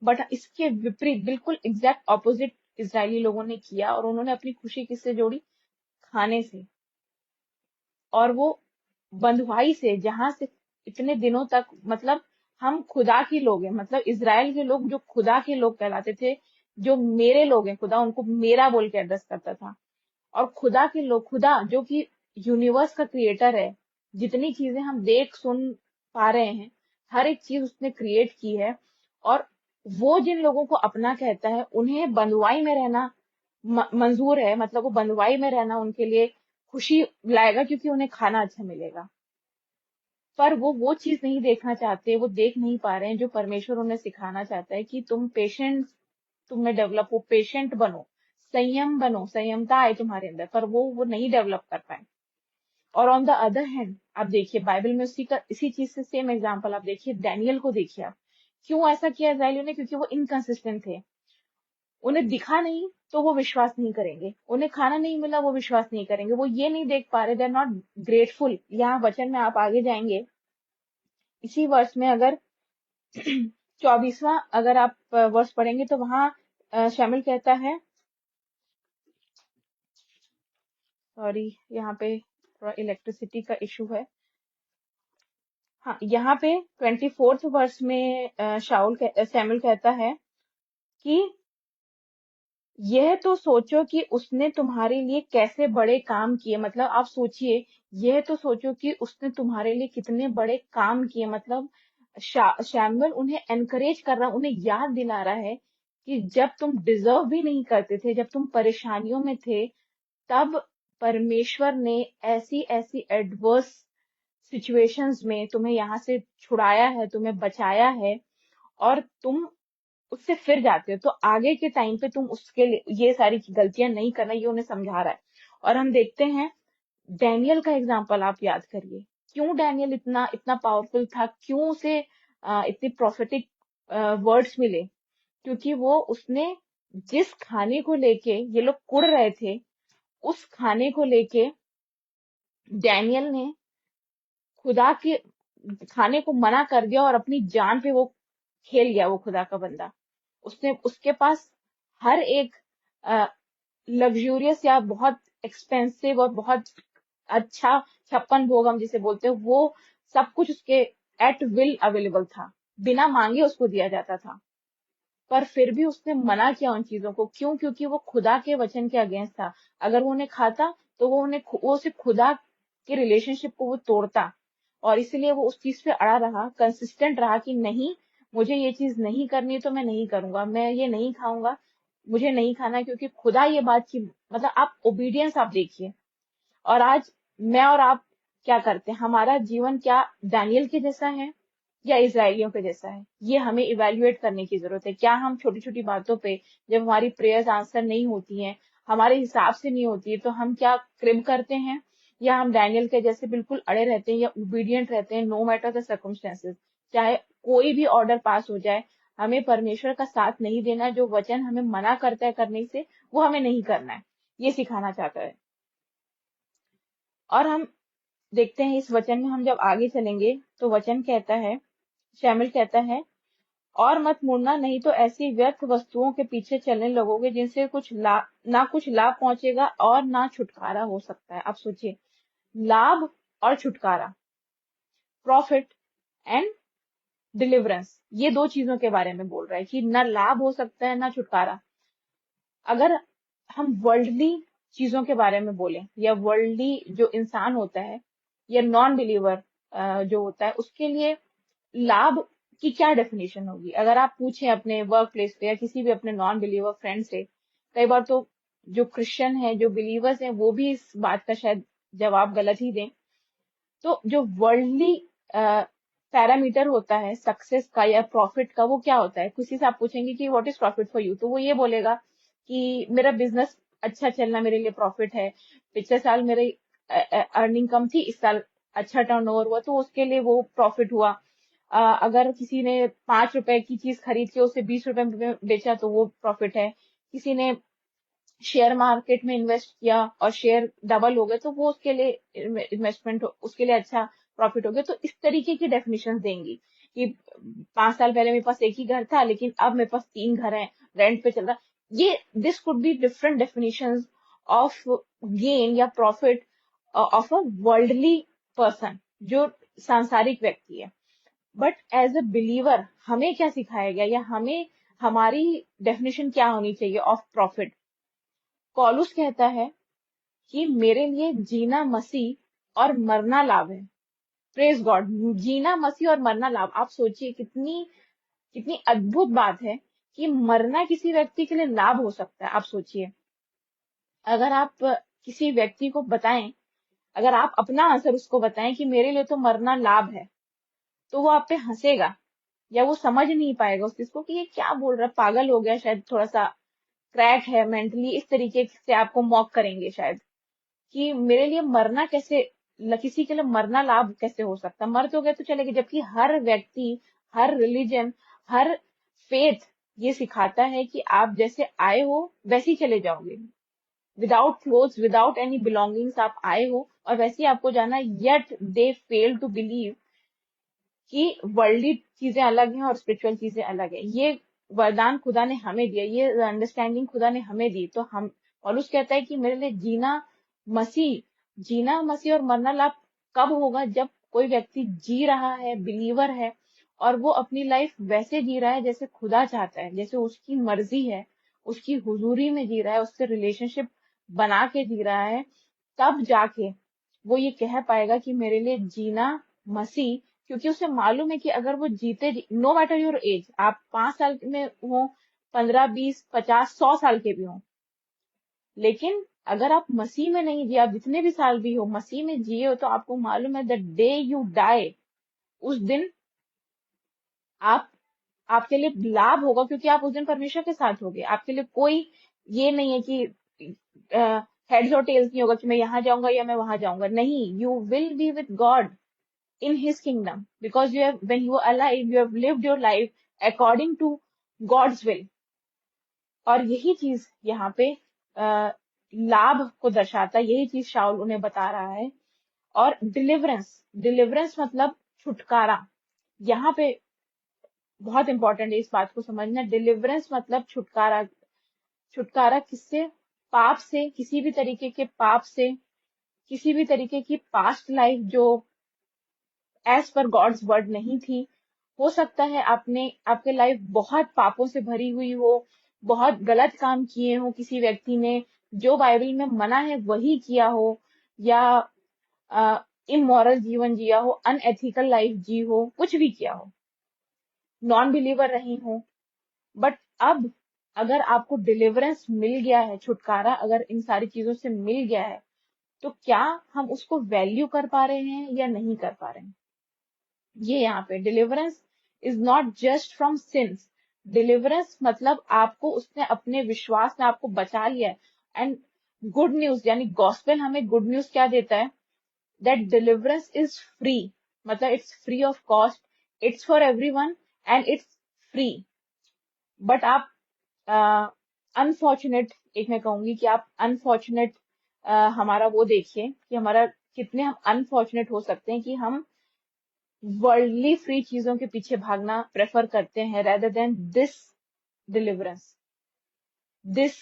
बट इसके विपरीत, बिल्कुल एग्जैक्ट ऑपोजिट इजरायली लोगों ने किया, और उन्होंने अपनी खुशी किससे जोड़ी? खाने से। और वो बंधुआई से, जहां से इतने दिनों तक, मतलब हम खुदा के लोग हैं, मतलब इजराइल के लोग जो खुदा के लोग कहलाते थे, जो मेरे लोग हैं, खुदा उनको मेरा बोल के एड्रेस करता था। और खुदा के लोग, खुदा जो कि यूनिवर्स का क्रिएटर है, जितनी चीजें हम देख सुन पा रहे हैं, हर एक चीज उसने क्रिएट की है। और वो जिन लोगों को अपना कहता है, उन्हें बंधुआई में रहना मंजूर है, मतलब वो बंधुआई में रहना उनके लिए खुशी लाएगा, क्योंकि उन्हें खाना अच्छा मिलेगा। पर वो चीज नहीं देखना चाहते, वो देख नहीं पा रहे हैं जो परमेश्वर उन्हें सिखाना चाहता है कि तुम पेशेंट, तुम में डेवलप हो, पेशेंट बनो, संयम बनो, संयमता आए तुम्हारे अंदर, पर वो नहीं डेवलप कर पाए। और ऑन द अदर हैंड आप देखिए बाइबल में उसी का, इसी चीज से सेम एग्जांपल आप देखिए, डैनियल को देखिए आप। क्यों ऐसा किया इस्राएलियों ने? क्योंकि वो इनकंसिस्टेंट थे। उन्हें दिखा नहीं तो वो विश्वास नहीं करेंगे, उन्हें खाना नहीं मिला वो विश्वास नहीं करेंगे, वो ये नहीं देख पा रहे, दे आर नॉट ग्रेटफुल। यहाँ वचन में आप आगे जाएंगे, इसी वर्ष में अगर 24वां अगर आप वर्ष पढ़ेंगे तो वहां शामिल कहता है, सॉरी यहाँ पे थोड़ा इलेक्ट्रिसिटी का इशू है। हाँ, यहाँ पे 24th वर्ष में शैमुल कहता है कि यह तो सोचो कि उसने तुम्हारे लिए कैसे बड़े काम किए, मतलब आप सोचिए, यह तो सोचो कि उसने तुम्हारे लिए कितने बड़े काम किए। मतलब शैमुअल उन्हें एनकरेज कर रहा, उन्हें याद दिला रहा है कि जब तुम डिजर्व भी नहीं करते थे, जब तुम परेशानियों में थे, तब परमेश्वर ने ऐसी ऐसी एडवर्स सिचुएशंस में तुम्हें यहाँ से छुड़ाया है, तुम्हें बचाया है, और तुम उससे फिर जाते हो। तो आगे के टाइम पे तुम उसके लिए ये सारी गलतियां नहीं करना, ये उन्हें समझा रहा है। और हम देखते हैं डैनियल का एग्जाम्पल, आप याद करिए, क्यों डैनियल इतना इतना पावरफुल था, क्यों उसे इतने प्रोफेटिक वर्ड्स मिले, क्योंकि वो उसने जिस खाने को लेके ये लोग कुड़ रहे थे, उस खाने को लेके डैनियल ने खुदा के खाने को मना कर दिया, और अपनी जान पे वो खेल गया, वो खुदा का बंदा। उसने उसके पास हर एक लग्जूरियस या बहुत एक्सपेंसिव और बहुत अच्छा 56 भोग हम जिसे बोलते हैं, वो सब कुछ उसके एट विल अवेलेबल था, बिना मांगे उसको दिया जाता था। पर फिर भी उसने मना किया उन चीजों को, क्यों? क्योंकि वो खुदा के वचन के अगेंस्ट था। अगर वो उन्हें खाता तो वो सिर्फ खुदा के रिलेशनशिप को वो तोड़ता, और इसलिए वो उस चीज पे अड़ा रहा, कंसिस्टेंट रहा कि नहीं, मुझे ये चीज नहीं करनी है तो मैं नहीं करूंगा, मैं ये नहीं खाऊंगा, मुझे नहीं खाना, क्योंकि खुदा ये बात की, मतलब आप ओबीडियंस आप देखिए। और आज मैं और आप क्या करते हैं? हमारा जीवन क्या दानियल के जैसा है या इजरायलियों के जैसा है? ये हमें इवेल्युएट करने की जरूरत है। क्या हम छोटी छोटी बातों पे, जब हमारी प्रेयर्स आंसर नहीं होती हैं, हमारे हिसाब से नहीं होती है, तो हम क्या क्रिब करते हैं, या हम डैनियल के जैसे बिल्कुल अड़े रहते हैं, या ओबीडियंट रहते हैं नो मैटर द सर्कमस्टेंसेस? चाहे कोई भी ऑर्डर पास हो जाए, हमें परमेश्वर का साथ नहीं देना है। जो वचन हमें मना करता है करने से, वो हमें नहीं करना है, ये सिखाना चाहता है। और हम देखते हैं इस वचन में, हम जब आगे चलेंगे तो वचन कहता है, शैमुएल कहता है, और मत मुड़ना, नहीं तो ऐसी व्यर्थ वस्तुओं के पीछे चलने लगोगे जिनसे कुछ लाभ पहुंचेगा और ना छुटकारा हो सकता है। आप सोचिए, लाभ और छुटकारा, प्रॉफिट एंड डिलीवरेंस, ये दो चीजों के बारे में बोल रहा है कि ना लाभ हो सकता है ना छुटकारा। अगर हम वर्ल्डली चीजों के बारे में बोलें, या वर्ल्डली जो इंसान होता है या नॉन बिलीवर जो होता है, उसके लिए लाभ की क्या डेफिनेशन होगी? अगर आप पूछें अपने वर्क प्लेस पे या किसी भी अपने नॉन बिलीवर फ्रेंड से, कई बार तो जो क्रिश्चियन है, जो बिलीवर्स हैं, वो भी इस बात का शायद जवाब गलत ही दें। तो जो वर्ल्डली पैरामीटर होता है सक्सेस का या प्रॉफिट का, वो क्या होता है? किसी से आप पूछेंगे कि what is profit for you, तो वो ये बोलेगा कि मेरा बिजनेस अच्छा चलना मेरे लिए प्रॉफिट है, पिछले साल मेरी अर्निंग कम थी, इस साल अच्छा टर्नओवर हुआ तो उसके लिए वो प्रॉफिट हुआ। अगर किसी ने 5 रुपए की चीज खरीद के उसे 20 रुपए में बेचा तो वो प्रॉफिट है। किसी ने शेयर मार्केट में इन्वेस्ट किया और शेयर डबल हो गए तो वो उसके लिए इन्वेस्टमेंट, उसके लिए अच्छा प्रॉफिट हो गया। तो इस तरीके की डेफिनेशन देंगी कि 5 साल पहले मेरे पास एक ही घर था, लेकिन अब मेरे पास 3 घर हैं, रेंट पे चल रहा। ये this could be different definitions of gain या profit of a worldly person, जो सांसारिक व्यक्ति है। बट एज अ बिलीवर हमें क्या सिखाया गया, या हमें हमारी डेफिनेशन क्या होनी चाहिए ऑफ प्रॉफिट? पौलुस कहता है कि मेरे लिए जीना मसीह और मरना लाभ है। प्रेज गॉड, जीना मसीह और मरना लाभ। आप सोचिए कितनी कितनी अद्भुत बात है कि मरना किसी व्यक्ति के लिए लाभ हो सकता है। आप सोचिए, अगर आप किसी व्यक्ति को बताएं, अगर आप अपना आंसर उसको बताएं कि मेरे लिए तो मरना लाभ है, तो वो आप पे हंसेगा, या वो समझ नहीं पाएगा उस चीज को कि ये क्या बोल रहा है, पागल हो गया, शायद थोड़ा सा क्रैक है मेंटली, इस तरीके से आपको मॉक करेंगे शायद, कि मेरे लिए मरना कैसे, किसी के लिए मरना लाभ कैसे हो सकता, मर तो गए तो चलेगा। जबकि हर व्यक्ति, हर रिलीजन, हर फेथ ये सिखाता है कि आप जैसे आए हो वैसे ही चले जाओगे, without clothes, without any belongings आप आए हो और वैसे ही आपको जाना। Yet they fail to believe कि वर्ल्डली चीजें अलग हैं और स्पिरिचुअल चीजें अलग है। ये वरदान खुदा ने हमें दिया, ये अंडरस्टैंडिंग खुदा ने हमें दी। तो हम, पौलुस कहता है कि मेरे लिए जीना मसीह और मरना लाभ कब होगा? जब कोई व्यक्ति जी रहा है, बिलीवर है, और वो अपनी लाइफ वैसे जी रहा है जैसे खुदा चाहता है, जैसे उसकी मर्जी है, उसकी हुजूरी में जी रहा है, उससे रिलेशनशिप बना के जी रहा है, तब जाके वो ये कह पाएगा कि मेरे लिए जीना मसीह, क्योंकि उसे मालूम है कि अगर वो जीते, नो मैटर योर एज, आप 5 साल में हो, 15, 20, 50, 100 साल के भी हो, लेकिन अगर आप मसीह में नहीं जिए, आप जितने भी साल भी हो मसीह में जिए हो, तो आपको मालूम है द डे यू डाई, उस दिन आप आपके लिए लाभ होगा, क्योंकि आप उस दिन परमेश्वर के साथ होगे। आपके लिए कोई ये नहीं है कि हेड्स और टेल्स नहीं होगा कि मैं यहाँ जाऊंगा या मैं वहां जाऊंगा, नहीं, you will be with God in his kingdom, because you have, when you are alive, you have lived your life according to God's will। और यही चीज यहाँ पे लाभ को दर्शाता है, यही चीज शाऊल उन्हें बता रहा है। और डिलीवरेंस, डिलीवरेंस मतलब छुटकारा, यहाँ पे बहुत इंपॉर्टेंट है इस बात को समझना। डिलीवरेंस मतलब छुटकारा। छुटकारा किससे? पाप से, किसी भी तरीके के पाप से, किसी भी तरीके की पास्ट लाइफ जो एज पर गॉड्स वर्ड नहीं थी। हो सकता है आपके लाइफ बहुत पापों से भरी हुई हो, बहुत गलत काम किए हो, किसी व्यक्ति ने जो बाइबल में मना है वही किया हो, या इमोरल जीवन जिया हो, अनएथिकल लाइफ जी हो, कुछ भी किया हो, नॉन बिलीवर रही हो। बट अब अगर आपको डिलीवरेंस मिल गया है, छुटकारा अगर इन सारी चीजों से मिल गया है, तो क्या हम उसको वैल्यू कर पा रहे हैं या नहीं कर पा रहे हैं? ये यहाँ पे deliverance is not just from since. Deliverance मतलब आपको उसने अपने विश्वास में आपको बचा लिया है। एंड गुड न्यूज यानी गॉस्पेल हमें गुड न्यूज क्या देता है? दैट डिलीवरेंस इज फ्री, मतलब it's free of cost, it's for everyone and it's free. But आप अनफॉर्चुनेट, एक मैं कहूंगी कि आप अनफॉर्चुनेट, हमारा वो देखिए कि हमारा कितने हम अनफॉर्चुनेट हो सकते हैं कि हम वर्ल्डली फ्री चीजों के पीछे भागना प्रेफर करते हैं rather than this deliverance, this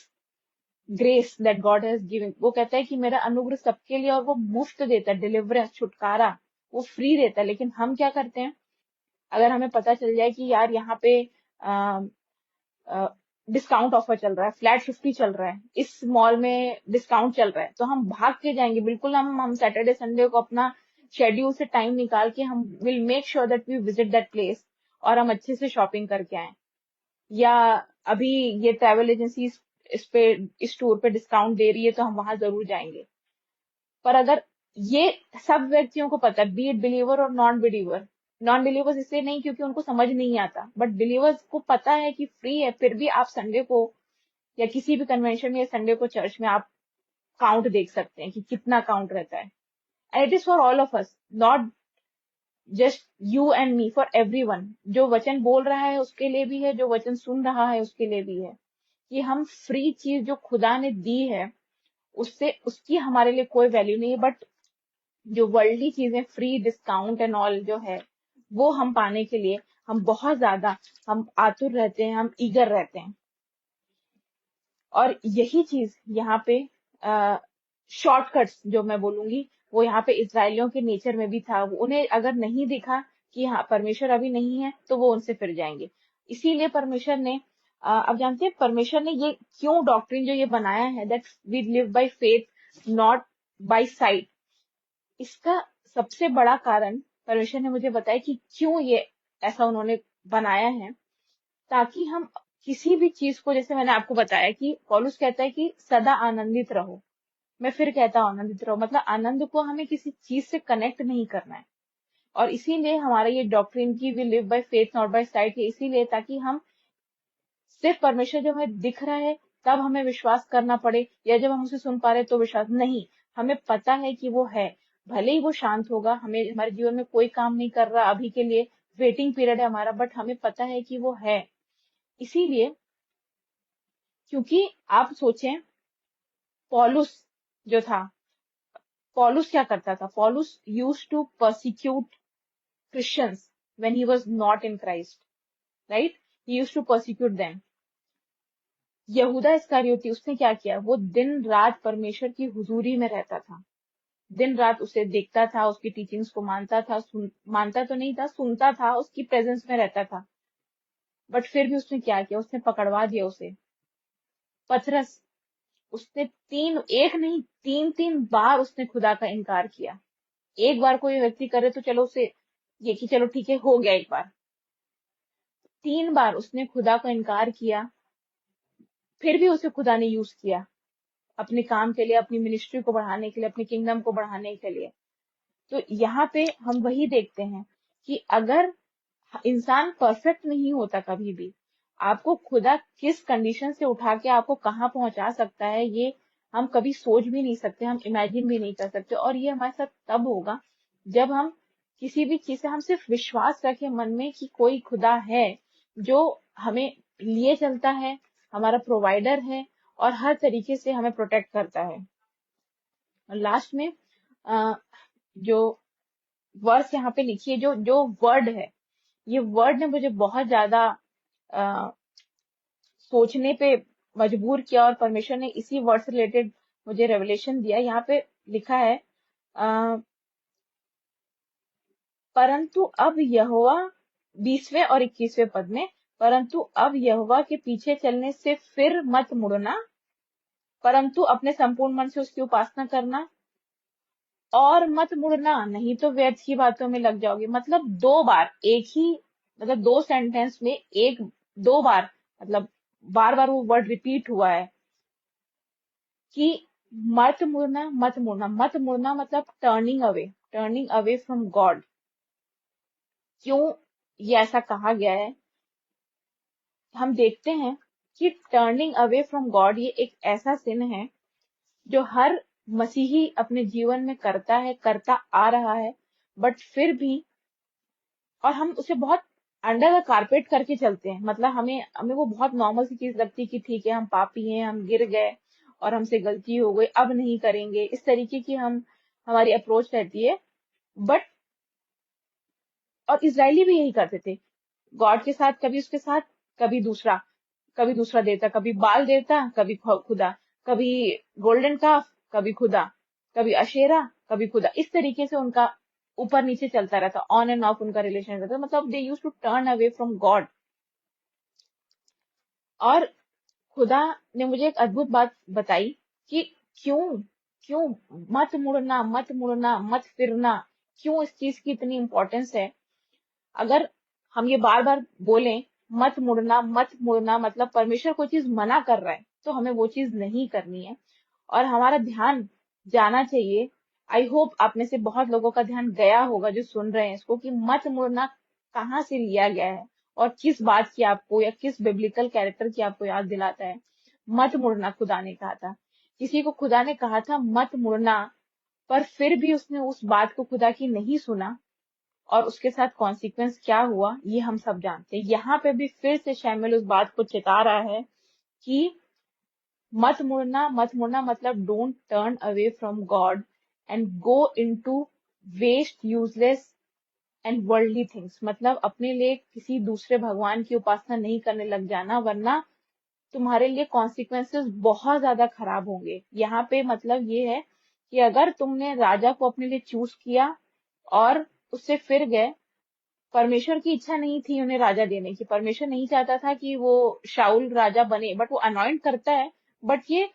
grace that God has given. वो कहता है कि मेरा अनुग्रह सबके लिए, और वो मुफ्त देता है, डिलीवरेंस, छुटकारा वो फ्री देता है। लेकिन हम क्या करते हैं? अगर हमें पता चल जाए कि यार यहाँ पे डिस्काउंट ऑफर चल रहा है, फ्लैट 50 चल रहा है, इस मॉल में डिस्काउंट चल रहा है, तो हम भाग के जाएंगे। बिल्कुल हम सैटरडे संडे को अपना शेड्यूल से टाइम निकाल के हम will make sure that we visit that place, और हम अच्छे से शॉपिंग करके आए। या अभी ये ट्रैवल एजेंसी इस टूर पे डिस्काउंट दे रही है, तो हम वहां जरूर जाएंगे। पर अगर ये सब व्यक्तियों को पता है, बी इट बिलीवर और नॉन बिलीवर, नॉन बिलीवर्स इसलिए नहीं क्योंकि उनको समझ नहीं आता, बट बिलीवर्स को पता है कि फ्री है, फिर भी आप संडे को या किसी भी कन्वेंशन में या संडे को चर्च में आप काउंट देख सकते हैं कि कितना काउंट रहता है। And it is for all of us, not just you and me, for everyone. जो वचन बोल रहा है उसके लिए भी है, जो वचन सुन रहा है उसके लिए भी है, कि हम फ्री चीज जो खुदा ने दी है उससे, उसकी हमारे लिए कोई वैल्यू नहीं है। बट जो वर्ल्डली चीजें, फ्री डिस्काउंट एंड ऑल जो है, वो हम पाने के लिए हम बहुत ज्यादा हम आतुर रहते हैं, हम ईगर रहते हैं। और यही चीज यहाँ पे शॉर्टकट्स जो मैं बोलूंगी, वो यहाँ पे इसराइलियों के नेचर में भी था। उन्हें अगर नहीं दिखा कि हाँ परमेश्वर अभी नहीं है, तो वो उनसे फिर जाएंगे। इसीलिए परमेश्वर ने अब जानते हैं परमेश्वर ने ये क्यों डॉक्ट्रिन जो ये बनाया है, that we live by faith not by sight. इसका सबसे बड़ा कारण परमेश्वर ने मुझे बताया कि क्यों ये ऐसा उन्होंने बनाया है, ताकि हम किसी भी चीज को, जैसे मैंने आपको बताया कि पौलुस कहता है कि सदा आनंदित रहो, मैं फिर कहता हूँ आनंदित रहो, मतलब आनंद को हमें किसी चीज से कनेक्ट नहीं करना है। और इसीलिए हमारा ये डॉक्ट्रिन की we live by faith not by sight है, इसीलिए ताकि हम सिर्फ परमेश्वर जब हमें दिख रहा है तब हमें विश्वास करना पड़े, या जब हम उसे सुन पा रहे तो विश्वास नहीं। हमें पता है कि वो है, भले ही वो शांत होगा, हमें हमारे जीवन में कोई काम नहीं कर रहा अभी के लिए, वेटिंग पीरियड है हमारा, बट हमें पता है कि वो है। इसीलिए, क्योंकि आप सोचें, पॉलुस जो था, पॉलुस क्या करता था? पॉलुस used to persecute Christians when he was not in Christ, right? He used to persecute them. यहूदा इस्करियोती, उसने क्या किया? वो दिन रात परमेश्वर की हुजूरी में रहता था, दिन रात उसे देखता था, उसकी टीचिंग्स को मानता था, मानता तो नहीं था, सुनता था, उसकी प्रेजेंस में रहता था। बट फिर भी उसने क्या किया? उसने पकड़वा दिया उसे, पथरस, उसने एक नहीं, तीन तीन बार उसने खुदा का इनकार किया। एक बार कोई व्यक्ति करे तो चलो उसे ये कि चलो ठीक है, हो गया एक बार। 3 बार उसने खुदा का इनकार किया, फिर भी उसे खुदा ने यूज किया अपने काम के लिए, अपनी मिनिस्ट्री को बढ़ाने के लिए, अपने किंगडम को बढ़ाने के लिए। तो यहाँ पे हम वही देखते हैं कि अगर इंसान परफेक्ट नहीं होता कभी भी, आपको खुदा किस कंडीशन से उठा के आपको कहाँ पहुंचा सकता है, ये हम कभी सोच भी नहीं सकते, हम इमेजिन भी नहीं कर सकते। और ये हमारे साथ तब होगा जब हम किसी भी चीज से हम सिर्फ विश्वास रखें मन में कि कोई खुदा है जो हमें लिए चलता है, हमारा प्रोवाइडर है और हर तरीके से हमें प्रोटेक्ट करता है। और लास्ट में अ, जो वर्स यहाँ पे लिखी है, जो जो वर्ड है, ये वर्ड ने मुझे बहुत ज्यादा अ, सोचने पे मजबूर किया, और परमेश्वर ने इसी वर्ड से रिलेटेड मुझे रेवलेशन दिया। यहाँ पे लिखा है अ, परंतु अब यहोवा, 20वें और 21वें पद में, परंतु अब यहोवा के पीछे चलने से फिर मत मुड़ना, परंतु अपने संपूर्ण मन से उसकी उपासना करना और मत मुड़ना, नहीं तो व्यर्थ की बातों में लग जाओगे। मतलब 2 बार एक ही, मतलब 2 सेंटेंस में एक, 2 बार, मतलब बार बार वो वर्ड रिपीट हुआ है कि मत मुड़ना, मत मुड़ना, मत मुड़ना, मतलब टर्निंग अवे फ्रॉम गॉड। क्यों ये ऐसा कहा गया है? हम देखते हैं कि टर्निंग अवे फ्रॉम गॉड ये एक ऐसा सिन है जो हर मसीही अपने जीवन में करता है, करता आ रहा है, बट फिर भी, और हम उसे बहुत अंडर द कारपेट करके चलते हैं। मतलब हमें हमें वो बहुत नॉर्मल सी चीज लगती है कि ठीक है, हम पापी हैं, हम गिर गए और हमसे गलती हो गई, अब नहीं करेंगे, इस तरीके की हम हमारी अप्रोच रहती है। बट और इजरायली भी यही करते थे गॉड के साथ, कभी उसके साथ, कभी दूसरा, कभी दूसरा देवता, कभी बाल देवता, कभी खुदा, कभी गोल्डन काफ, कभी खुदा, कभी अशेरा, कभी खुदा। इस तरीके से उनका ऊपर नीचे चलता रहता, ऑन एंड ऑफ उनका रिलेशन रहता। मतलब they use to turn away from God. और खुदा ने मुझे एक अद्भुत बात बताई कि क्यों क्यों मत मुड़ना, मत मुड़ना, मत फिरना, क्यों इस चीज की इतनी इंपॉर्टेंस है। अगर हम ये बार बार बोलें मत मुड़ना, मत मुड़ना, मतलब परमेश्वर कोई चीज मना कर रहा है तो हमें वो चीज नहीं करनी है। और हमारा ध्यान जाना चाहिए। आई होप आप में से बहुत लोगों का ध्यान गया होगा जो सुन रहे हैं इसको, कि मत मुड़ना कहाँ से लिया गया है और किस बात की आपको, या किस बिब्लिकल कैरेक्टर की आपको याद दिलाता है। मत मुड़ना खुदा ने कहा था, किसी को खुदा ने कहा था मत मुड़ना, पर फिर भी उसने उस बात को खुदा की नहीं सुना, और उसके साथ कॉन्सिक्वेंस क्या हुआ ये हम सब जानते हैं। यहाँ पे भी फिर से शैमुएल उस बात को चिता रहा है कि मत मुड़ना, मत मुड़ना, मतलब don't turn away from God and go into waste, useless and worldly things. मतलब अपने लिए किसी दूसरे भगवान की उपासना नहीं करने लग जाना, वरना तुम्हारे लिए कॉन्सिक्वेंसेस बहुत ज्यादा खराब होंगे। यहाँ पे मतलब ये है कि अगर तुमने राजा को अपने लिए चूज किया और उससे फिर गए, परमेश्वर की इच्छा नहीं थी उन्हें राजा देने की, परमेश्वर नहीं चाहता था कि वो शाऊल राजा बने, बट वो अनॉइंट करता है। बट ये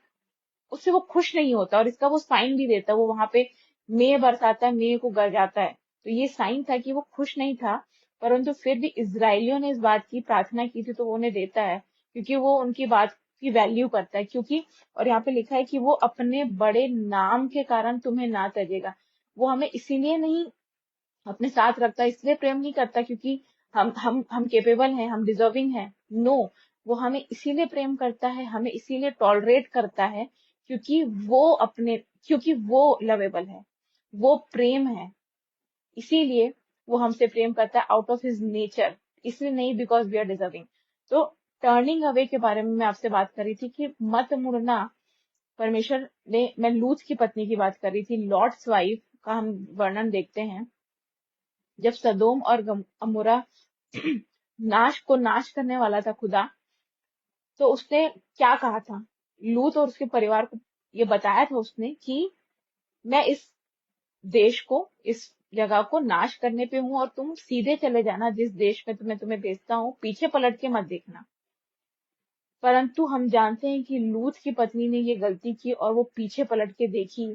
उससे वो खुश नहीं होता, और इसका वो साइन भी देता है, वो वहां पे मेंह बरसाता है, मेंह को गरजाता है। तो ये साइन था कि वो खुश नहीं था, परंतु फिर भी इजरायलियों ने इस बात की प्रार्थना की थी तो वो उन्हें देता है, क्योंकि वो उनकी बात की वैल्यू करता है। क्योंकि और यहाँ पे लिखा है कि वो अपने बड़े नाम के कारण तुम्हें ना तजेगा। वो हमें इसीलिए नहीं अपने साथ रखता, इसलिए प्रेम नहीं करता क्योंकि हम केपेबल हैं, हम डिजर्विंग हैं। नो, वो हमें इसीलिए प्रेम करता है, हमें इसीलिए टॉलरेट करता है क्योंकि क्योंकि वो लवेबल है, वो प्रेम है। इसीलिए वो हमसे प्रेम करता है आउट ऑफ हिज नेचर, इसलिए नहीं बिकॉज वी आर डिजर्विंग। तो टर्निंग अवे के बारे में मैं आपसे बात कर रही थी कि मत मुड़ना। परमेश्वर ने, मैं लूत की पत्नी की बात कर रही थी, लॉर्ड्स वाइफ का हम वर्णन देखते हैं। जब सदोम और अमोरा नाश को नाश करने वाला था खुदा, तो उसने क्या कहा था? लूत और उसके परिवार को ये बताया था उसने कि मैं इस देश को, इस जगह को नाश करने पे हूँ और तुम सीधे चले जाना जिस देश में तुम्हें तुम्हें भेजता हूँ, पीछे पलट के मत देखना। परंतु हम जानते हैं कि लूत की पत्नी ने ये गलती की और वो पीछे पलट के देखी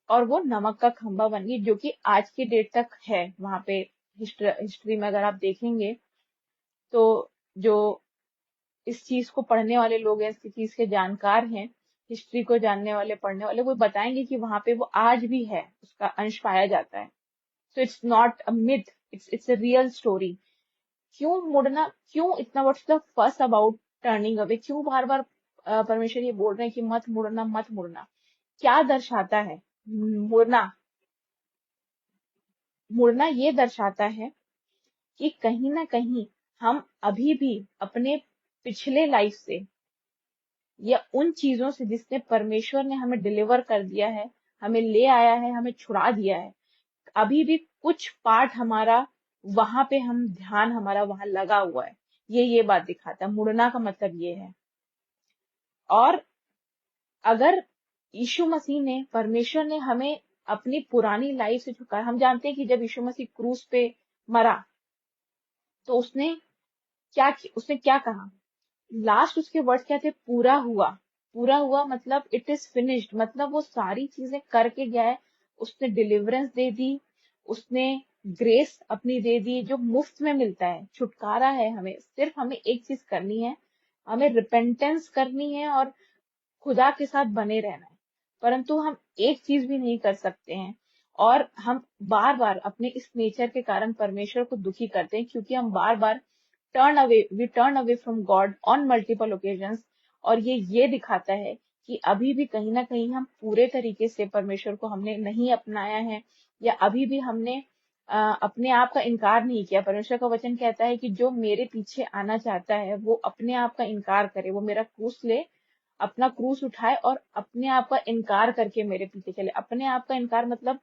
और वो नमक का खंभा बन गई, जो कि आज की डेट तक है वहां पे। हिस्ट्री में अगर आप देखेंगे तो जो इस चीज को पढ़ने वाले लोग हैं, इस चीज के जानकार हैं, हिस्ट्री को जानने वाले पढ़ने वाले, वो बताएंगे कि वहां पे वो आज भी है, उसका अंश पाया जाता है। So it's not a myth, it's a real story. क्यों मुड़ना, क्यों इतना, व्हाट्स द फस अबाउट टर्निंग अवे, क्यों बार बार परमेश्वर ये बोल रहे हैं कि मत मुड़ना मत मुड़ना? क्या दर्शाता है मुड़ना? मुड़ना ये दर्शाता है कि कहीं ना कहीं हम अभी भी अपने पिछले लाइफ से या उन चीजों से जिसने परमेश्वर ने हमें डिलीवर कर दिया है, हमें ले आया है, हमें छुड़ा दिया है, अभी भी कुछ पार्ट हमारा वहां पे, हम ध्यान हमारा वहां लगा हुआ है। ये बात दिखाता है, मुड़ना का मतलब ये है। और अगर यीशु मसीह ने, परमेश्वर ने हमें अपनी पुरानी लाइफ से छुटकारा, हम जानते हैं कि जब यीशु मसीह क्रूस पे मरा तो उसने क्या कहा? लास्ट उसके वर्ड्स क्या थे? पूरा हुआ। पूरा हुआ मतलब इट इज फिनिश्ड, मतलब वो सारी चीजें करके गया है। उसने डिलीवरेंस दे दी, उसने ग्रेस अपनी दे दी, जो मुफ्त में मिलता है, छुटकारा है। हमें सिर्फ हमें एक चीज करनी है, हमें रिपेंटेंस करनी है और खुदा के साथ बने रहना है। परंतु हम एक चीज भी नहीं कर सकते हैं, और हम बार बार अपने इस नेचर के कारण परमेश्वर को दुखी करते हैं, क्योंकि हम बार बार turn away from God on multiple occasions. और ये दिखाता है कि अभी भी कहीं ना कहीं हम पूरे तरीके से परमेश्वर को हमने नहीं अपनाया है, या अभी भी हमने अपने आप का इनकार नहीं किया। परमेश्वर का वचन कहता है कि जो मेरे पीछे आना चाहता है वो अपने आप का इनकार करे, वो मेरा क्रूस ले, अपना क्रूस उठाए और अपने आप का इनकार करके मेरे पीछे चले। अपने आप का इनकार मतलब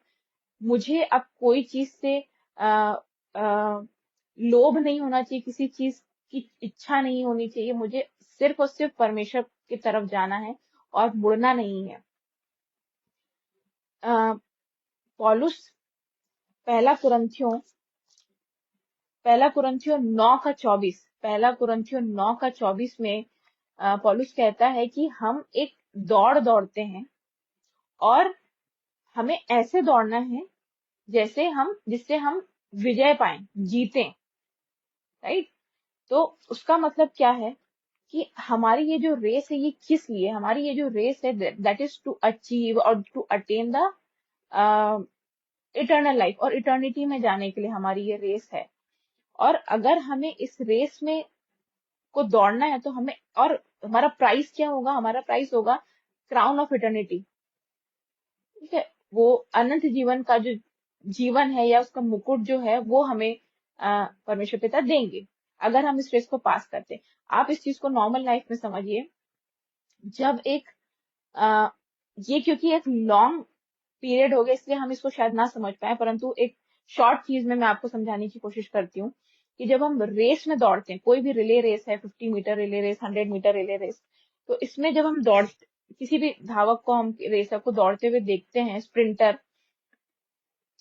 मुझे अब कोई चीज से आ, आ, लोभ नहीं होना चाहिए, किसी चीज की इच्छा नहीं होनी चाहिए। मुझे सिर्फ और सिर्फ परमेश्वर की तरफ जाना है और मुड़ना नहीं है। आ, पौलुस पहला कुरंथियों पहला कुरंथियों 9 का 24, पहला कुरंथियों 9 का 24 में पौलुस कहता है कि हम एक दौड़ दौड़ते हैं और हमें ऐसे दौड़ना है जिससे हम विजय पाएं, जीतें। राइट? तो उसका मतलब क्या है कि हमारी ये जो रेस है ये किस लिए, हमारी ये जो रेस है दैट इज टू अचीव और to attain the eternal life, और इटर्निटी में जाने के लिए हमारी ये रेस है। और अगर हमें इस रेस में को दौड़ना है तो हमें, और हमारा प्राइस क्या होगा? हमारा प्राइस होगा क्राउन ऑफ इटर्निटी। ठीक है? वो अनंत जीवन का जो जीवन है, या उसका मुकुट जो है, वो हमें परमेश्वर पिता देंगे अगर हम इस रेस को पास करते हैं। आप इस चीज को नॉर्मल लाइफ में समझिए। जब एक आ, ये क्योंकि एक लॉन्ग पीरियड हो गया इसलिए हम इसको शायद ना समझ पाए, परंतु एक शॉर्ट चीज में मैं आपको समझाने की कोशिश करती हूँ कि जब हम रेस में दौड़ते हैं, कोई भी रिले रेस है, 50 meter relay race, 100 meter relay race, तो इसमें जब हम किसी भी धावक को, हम रेसर को दौड़ते हुए देखते हैं, स्प्रिंटर,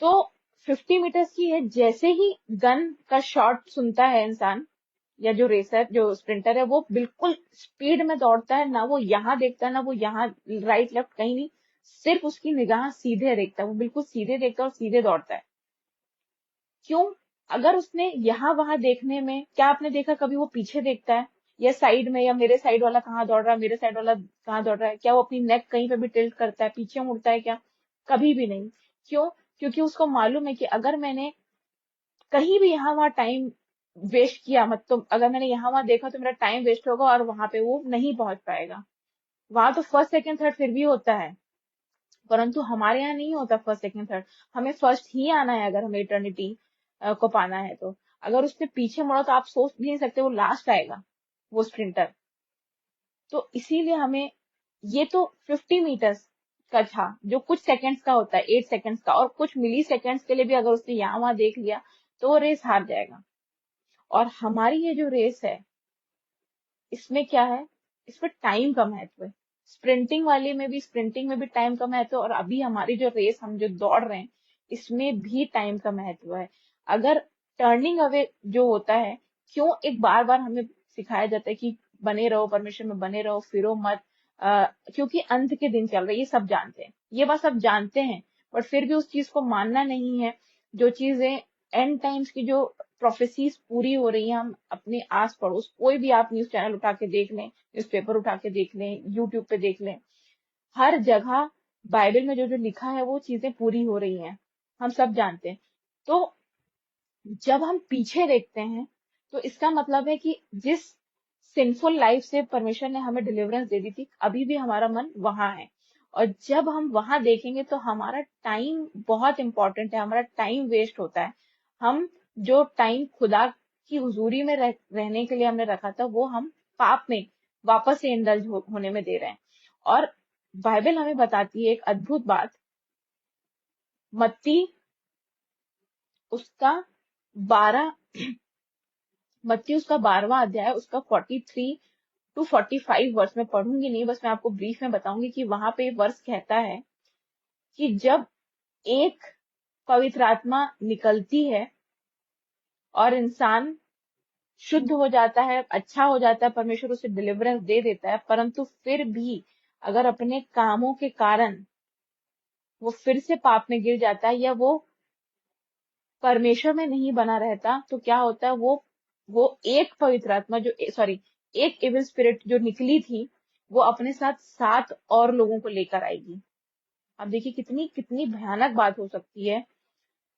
तो 50 मीटर्स की है, जैसे ही गन का शॉट सुनता है इंसान, या जो रेसर, जो स्प्रिंटर है, वो बिल्कुल स्पीड में दौड़ता है। ना वो यहाँ देखता है, ना वो यहाँ राइट लेफ्ट कहीं नहीं, सिर्फ उसकी निगाह सीधे देखता है, वो बिल्कुल सीधे देखता है और सीधे दौड़ता है। क्यों? अगर उसने यहाँ वहां देखने में, क्या आपने देखा कभी वो पीछे देखता है, या साइड में, या मेरे साइड वाला कहाँ दौड़ रहा है, मेरे साइड वाला कहाँ दौड़ रहा है? क्या वो अपनी नेक कहीं पे भी टिल्ट करता है, पीछे मुड़ता है क्या? कभी भी नहीं। क्यों? क्योंकि उसको मालूम है कि अगर मैंने कहीं भी यहाँ वहां टाइम वेस्ट किया, मतलब अगर मैंने यहाँ वहां देखा तो मेरा टाइम वेस्ट होगा और वहां पे वो नहीं पहुंच पाएगा। वहां तो फर्स्ट सेकंड थर्ड फिर भी होता है, परंतु हमारे यहाँ नहीं होता फर्स्ट सेकंड थर्ड। हमें फर्स्ट ही आना है अगर हमें इटर्निटी को पाना है तो। अगर उसने पीछे मुड़ा तो आप सोच भी नहीं सकते वो लास्ट आएगा, वो स्प्रिंटर। तो इसीलिए हमें, ये तो 50 मीटर्स का था जो कुछ सेकंड्स का होता है, 8 सेकंड्स का, और कुछ मिली सेकंड्स के लिए भी अगर उसने यहाँ वहां देख लिया तो वो रेस हार जाएगा। और हमारी ये जो रेस है, इसमें क्या है? इसमें टाइम का महत्व है। स्प्रिंटिंग में भी टाइम का महत्व है, और अभी हमारी जो रेस, हम जो दौड़ रहे हैं, इसमें भी टाइम का महत्व है। अगर टर्निंग अवे जो होता है, क्यों एक बार बार हमें सिखाया जाता है कि बने रहो, परमेश्वर में बने रहो, फिरो मत, क्योंकि अंत के दिन चल रहे, ये सब जानते हैं, ये बात सब जानते हैं, बट फिर भी उस चीज को मानना नहीं है। जो चीजें एंड टाइम्स की जो प्रोफेसीज पूरी हो रही है, हम अपने आस पड़ोस कोई भी आप न्यूज चैनल उठा के देख लें, न्यूज़पेपर उठा के देख लें, यूट्यूब पे देख लें, हर जगह बाइबल में जो जो लिखा है वो चीजें पूरी हो रही हैं, हम सब जानते हैं। तो जब हम पीछे देखते हैं तो इसका मतलब है कि जिस सिंफुल लाइफ से परमेश्वर ने हमें डिलीवरेंस दे दी थी, अभी भी हमारा मन वहां है। और जब हम वहां देखेंगे तो हमारा टाइम बहुत इंपॉर्टेंट है, हमारा टाइम वेस्ट होता है। हम जो टाइम खुदा की हुजूरी में रहने के लिए हमने रखा था, वो हम पाप में वापस से इंडल्ज होने में दे रहे हैं। और बाइबल हमें बताती है एक अद्भुत बात, मत्ती उसका 12 मत्ती उसका 12वां अध्याय, उसका 43 to 45 वर्ष में पढ़ूंगी नहीं, बस मैं आपको ब्रीफ में बताऊंगी कि वहां पे वर्ष कहता है कि जब एक पवित्र आत्मा निकलती है और इंसान शुद्ध हो जाता है, अच्छा हो जाता है, परमेश्वर उसे डिलीवरेंस दे देता है, परंतु फिर भी अगर अपने कामों के कारण वो फिर से पाप में गिर जाता है या वो परमेश्वर में नहीं बना रहता, तो क्या होता है, वो एक पवित्र आत्मा जो सॉरी एक इविल स्पिरिट जो निकली थी, वो अपने साथ 7 और लोगों को लेकर आएगी। अब देखिए कितनी कितनी भयानक बात हो सकती है।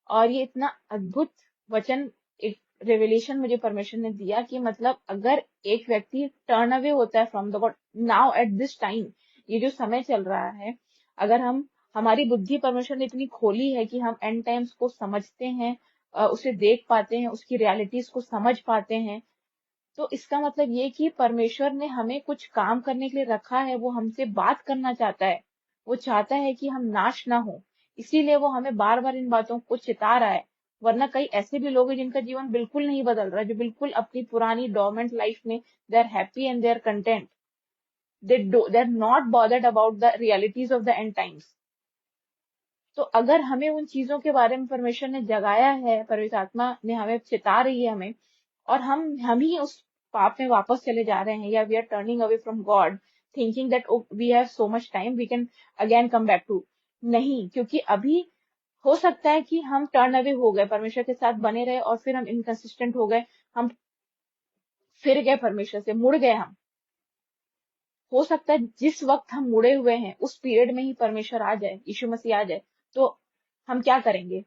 और ये इतना अद्भुत वचन, एक रेवलेशन मुझे परमेश्वर ने दिया कि मतलब अगर एक व्यक्ति टर्न अवे होता है from the God now at this time, ये जो समय चल रहा है, अगर हम हमारी बुद्धि परमेश्वर ने इतनी खोली है कि हम एंड टाइम्स को समझते हैं, उसे देख पाते हैं, उसकी रियलिटीज को समझ पाते हैं, तो इसका मतलब ये कि परमेश्वर ने हमें कुछ काम करने के लिए रखा है, वो हमसे बात करना चाहता है, वो चाहता है कि हम नाश ना हो, इसीलिए वो हमें बार बार इन बातों को चिता रहा है। वरना कई ऐसे भी लोग हैं जिनका जीवन बिल्कुल नहीं बदल रहा, जो बिल्कुल अपनी पुरानी डोरमेंट लाइफ में they are happy and they are content, they are not bothered about the realities of the end times. तो अगर हमें उन चीजों के बारे में परमेश्वर ने जगाया है, पवित्र आत्मा ने हमें चिता रही है हमें, और हम ही उस पाप में वापस चले जा रहे हैं, या we are turning away from God thinking that we have so much time, we can again come back to, नहीं, क्योंकि अभी हो सकता है कि हम टर्न अवे हो गए, परमेश्वर के साथ बने रहे और फिर हम इनकंसिस्टेंट हो गए, हम फिर गए परमेश्वर से, मुड़ गए हम। हो सकता है जिस वक्त हम मुड़े हुए हैं उस पीरियड में ही परमेश्वर आ जाए, यीशु मसीह आ जाए, तो हम क्या करेंगे?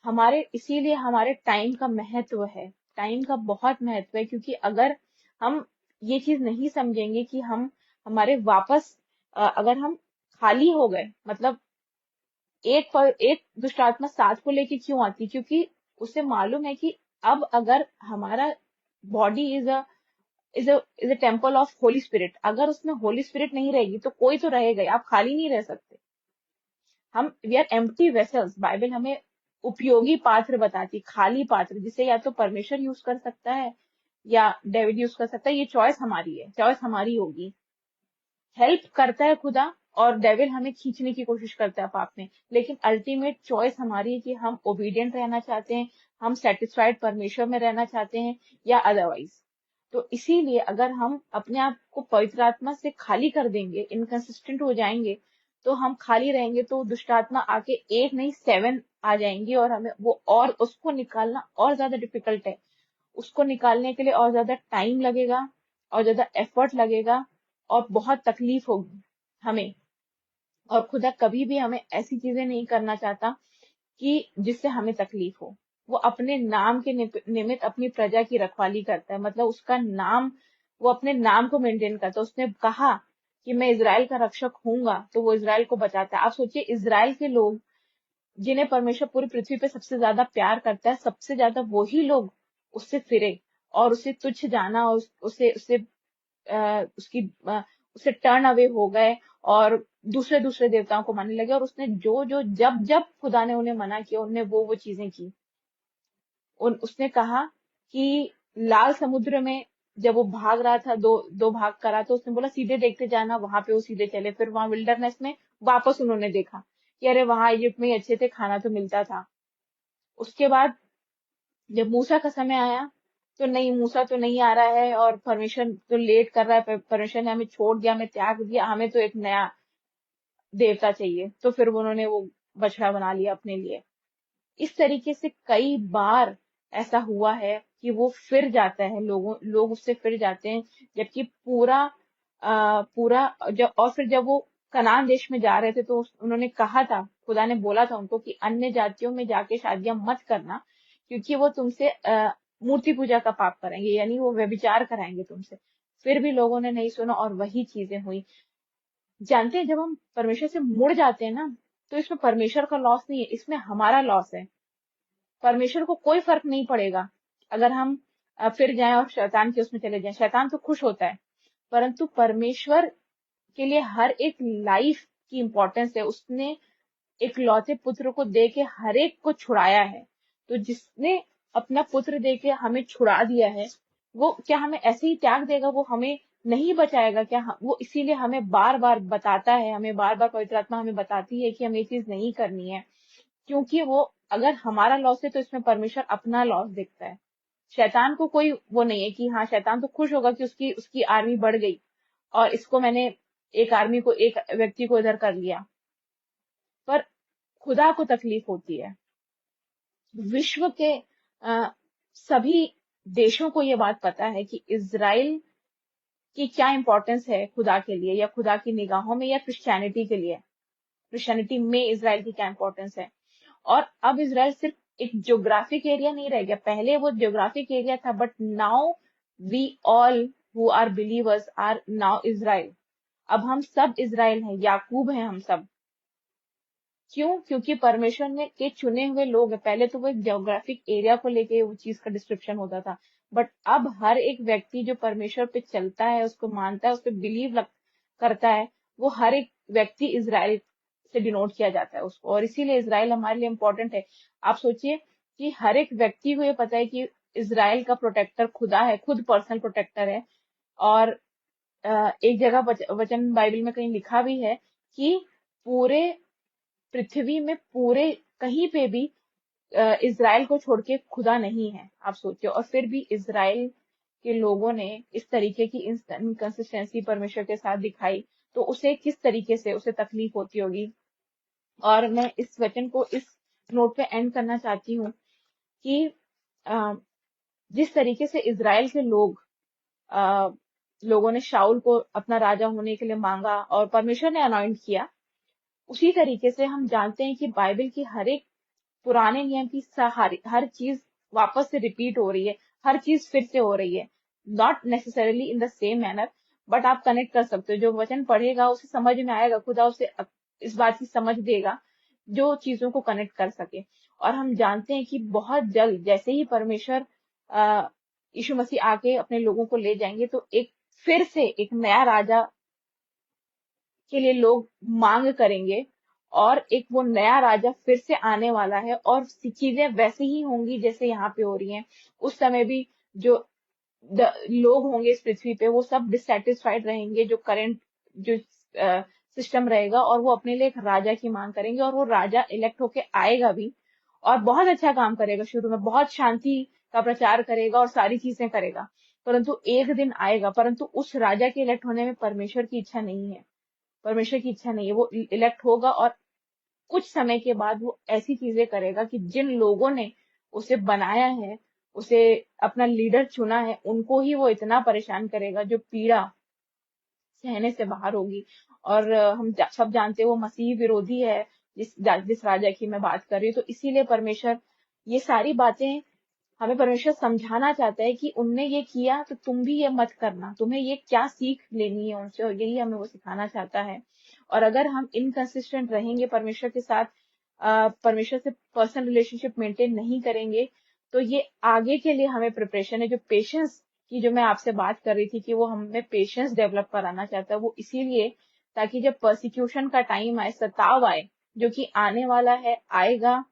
हमारे इसीलिए हमारे टाइम का महत्व है, टाइम का बहुत महत्व है, क्योंकि अगर हम ये चीज नहीं समझेंगे कि हम हमारे वापस अगर हम खाली हो गए, मतलब एक दुष्ट आत्मा 7 को लेके क्यों आती, क्योंकि उसे मालूम है कि अब अगर हमारा body is a temple of Holi spirit, अगर उसमें होली स्पिरिट नहीं रहेगी तो कोई तो रहेगा ही, आप खाली नहीं रह सकते। हम we are empty vessels, Bible हमें उपयोगी पात्र बताती, खाली पात्र जिसे या तो परमेश्वर यूज कर सकता है या डेविड यूज कर सकता है, ये चॉइस हमारी है, चॉइस हमारी होगी। हेल्प करता है खुदा, और डेविल हमें खींचने की कोशिश करता है पाप में, लेकिन अल्टीमेट चॉइस हमारी है कि हम ओबीडिएंट रहना चाहते हैं, हम सेटिस्फाइड परमेश्वर में रहना चाहते हैं या अदरवाइज। तो इसीलिए अगर हम अपने आप को पवित्र आत्मा से खाली कर देंगे, इनकंसिस्टेंट हो जाएंगे, तो हम खाली रहेंगे तो दुष्ट आत्मा आके एक नहीं 7 आ जाएंगी, और हमें वो और उसको निकालना और ज्यादा डिफिकल्ट है, उसको निकालने के लिए और ज्यादा टाइम लगेगा और ज्यादा एफर्ट लगेगा और बहुत तकलीफ होगी हमें। और खुदा कभी भी हमें ऐसी चीजें नहीं करना चाहता कि जिससे हमें तकलीफ हो। वो अपने नाम के निमित्त अपनी प्रजा की रखवाली करता है, मतलब उसका नाम, वो अपने नाम को मेंटेन करता है। उसने कहा कि मैं इज़राइल का रक्षक हूंगा, तो वो इज़राइल को बचाता है। आप सोचिए, इज़राइल के लोग जिन्हें परमेश्वर पूरी पृथ्वी पे सबसे ज्यादा प्यार करता है, सबसे ज्यादा वही लोग उससे फिरे और उसे तुच्छ जाना, और उसे उसे उसकी उससे टर्न अवे हो गए और दूसरे दूसरे देवताओं को मानने लगे, और उसने जो जो जब जब खुदा ने उन्हें मना किया, उन्हें वो चीजें की। उसने कहा कि लाल समुद्र में जब वो भाग रहा था, दो दो भाग करा, तो उसने बोला सीधे देखते जाना, वहां पे वो सीधे चले। फिर वहां विल्डरनेस में वापस उन्होंने देखा कि अरे वहां इजिप्ट में ही अच्छे थे, खाना तो मिलता था। उसके बाद जब मूसा का समय आया, तो नहीं, मूसा तो नहीं आ रहा है और परमेश्वर तो लेट कर रहा है, परमेश्वर ने हमें छोड़ दिया, हमें त्याग दिया, हमें तो एक नया देवता चाहिए। तो फिर उन्होंने वो बछड़ा बना लिया अपने लिए। इस तरीके से कई बार ऐसा हुआ है कि वो फिर जाता है, लोग उससे फिर जाते हैं। जबकि पूरा जब, और फिर जब वो कनान देश में जा रहे थे तो उन्होंने कहा था, खुदा ने बोला था उनको कि अन्य जातियों में जाके शादियां मत करना, क्योंकि वो तुमसे मूर्ति पूजा का पाप करेंगे, यानी वो व्यभिचार कराएंगे तुमसे। फिर भी लोगों ने नहीं सुना और वही चीजें हुई। जानते हैं, जब हम परमेश्वर से मुड़ जाते हैं ना, तो इसमें परमेश्वर का लॉस नहीं है, इसमें हमारा लॉस है। परमेश्वर को कोई फर्क नहीं पड़ेगा अगर हम फिर जाएं और शैतान के उसमें चले जाएं। शैतान तो खुश होता है, परंतु परमेश्वर के लिए हर एक लाइफ की इंपॉर्टेंस है। उसने एक लौते पुत्र को दे के हर एक को छुड़ाया है। तो जिसने अपना पुत्र दे के हमें छुड़ा दिया है, वो क्या हमें ऐसे ही त्याग देगा? वो हमें नहीं बचाएगा क्या? वो इसीलिए हमें बार बार बताता है, हमें बार बार पवित्र आत्मा हमें बताती है कि हमें ये चीज नहीं करनी है। क्योंकि वो, अगर हमारा लॉस है तो इसमें परमेश्वर अपना लॉस देखता है। शैतान को कोई वो नहीं है कि हाँ, शैतान तो खुश होगा कि उसकी उसकी आर्मी बढ़ गई और इसको मैंने, एक आर्मी को, एक व्यक्ति को इधर कर लिया। पर खुदा को तकलीफ होती है। विश्व के सभी देशों को ये बात पता है कि इजराइल की क्या इंपॉर्टेंस है खुदा के लिए, या खुदा की निगाहों में, या क्रिश्चियनिटी के लिए, क्रिश्चियनिटी में इजराइल की क्या इंपॉर्टेंस है। और अब इजराइल सिर्फ एक ज्योग्राफिक एरिया नहीं रह गया। पहले वो ज्योग्राफिक एरिया था, but now we all who are believers are now Israel. अब हम सब इजराइल हैं, याकूब हैं हम सब। क्यों? क्योंकि परमेश्वर ने के चुने हुए लोग हैं। पहले तो वो एक ज्योग्राफिक एरिया को लेके वो चीज का डिस्क्रिप्शन होता था, बट अब हर एक व्यक्ति जो परमेश्वर पे चलता है, उसको मानता है, उस पर बिलीव करता है, वो हर एक व्यक्ति इजराइल से डिनोट किया जाता है उसको। और इसीलिए इजराइल हमारे लिए इम्पोर्टेंट है। आप सोचिए कि हर एक व्यक्ति को ये पता है कि इजराइल का प्रोटेक्टर खुदा है, खुद पर्सनल प्रोटेक्टर है। और एक जगह वचन बाइबल में कहीं लिखा भी है कि पूरे पृथ्वी में, पूरे कहीं पे भी इजराइल को छोड़ के खुदा नहीं है। आप सोचिए, और फिर भी इजराइल के लोगों ने इस तरीके की इनकंसिस्टेंसी परमेश्वर के साथ दिखाई, तो उसे किस तरीके से उसे तकलीफ होती होगी। और मैं इस वचन को इस नोट पे एंड करना चाहती हूँ कि अ, जिस तरीके से इजराइल के लोगों ने शाऊल को अपना राजा होने के लिए मांगा और परमेश्वर ने अनॉइंट किया, उसी तरीके से हम जानते हैं कि बाइबल की हर एक पुराने नियम की हर चीज वापस से रिपीट हो रही है, हर चीज फिर से हो रही है। Not necessarily in the same manner, but आप कनेक्ट कर सकते हो। जो वचन पढ़ेगा उसे समझ में आएगा, खुदा उसे इस बात की समझ देगा जो चीजों को कनेक्ट कर सके। और हम जानते हैं कि बहुत जल्द जैसे ही परमेश्वर यीशु मसीह आके अपने लोगों को ले जाएंगे, तो एक फिर से एक नया राजा के लिए लोग मांग करेंगे, और एक वो नया राजा फिर से आने वाला है, और चीजें वैसे ही होंगी जैसे यहाँ पे हो रही हैं। उस समय भी जो लोग होंगे इस पृथ्वी पे, वो सब डिससेटिस्फाइड रहेंगे जो करंट जो सिस्टम रहेगा, और वो अपने लिए एक राजा की मांग करेंगे। और वो राजा इलेक्ट होके आएगा भी, और बहुत अच्छा काम करेगा। शुरू में बहुत शांति का प्रचार करेगा और सारी चीजें करेगा, परंतु एक दिन आएगा, परंतु उस राजा के इलेक्ट होने में परमेश्वर की इच्छा नहीं है। परमेश्वर की इच्छा नहीं है। वो इलेक्ट होगा और कुछ समय के बाद वो ऐसी चीजें करेगा कि जिन लोगों ने उसे बनाया है, उसे अपना लीडर चुना है, उनको ही वो इतना परेशान करेगा जो पीड़ा सहने से बाहर होगी। और हम सब जानते हैं वो मसीह विरोधी है, जिस राजा की मैं बात कर रही हूँ। तो इसीलिए परमेश्वर ये सारी बातें, हमें परमेश्वर समझाना चाहता है कि उनने ये किया तो तुम भी ये मत करना, तुम्हें ये क्या सीख लेनी है उनसे, और यही हमें वो सिखाना चाहता है। और अगर हम इनकंसिस्टेंट रहेंगे परमेश्वर के साथ, परमेश्वर से पर्सनल रिलेशनशिप मेंटेन नहीं करेंगे, तो ये आगे के लिए हमें प्रिपरेशन है। जो पेशेंस की जो मैं आपसे बात कर रही थी कि वो हमें पेशेंस डेवलप कराना चाहता है, वो इसीलिए ताकि जब परसिक्यूशन का टाइम आए, सताव आए, जो कि आने वाला है, आएगा,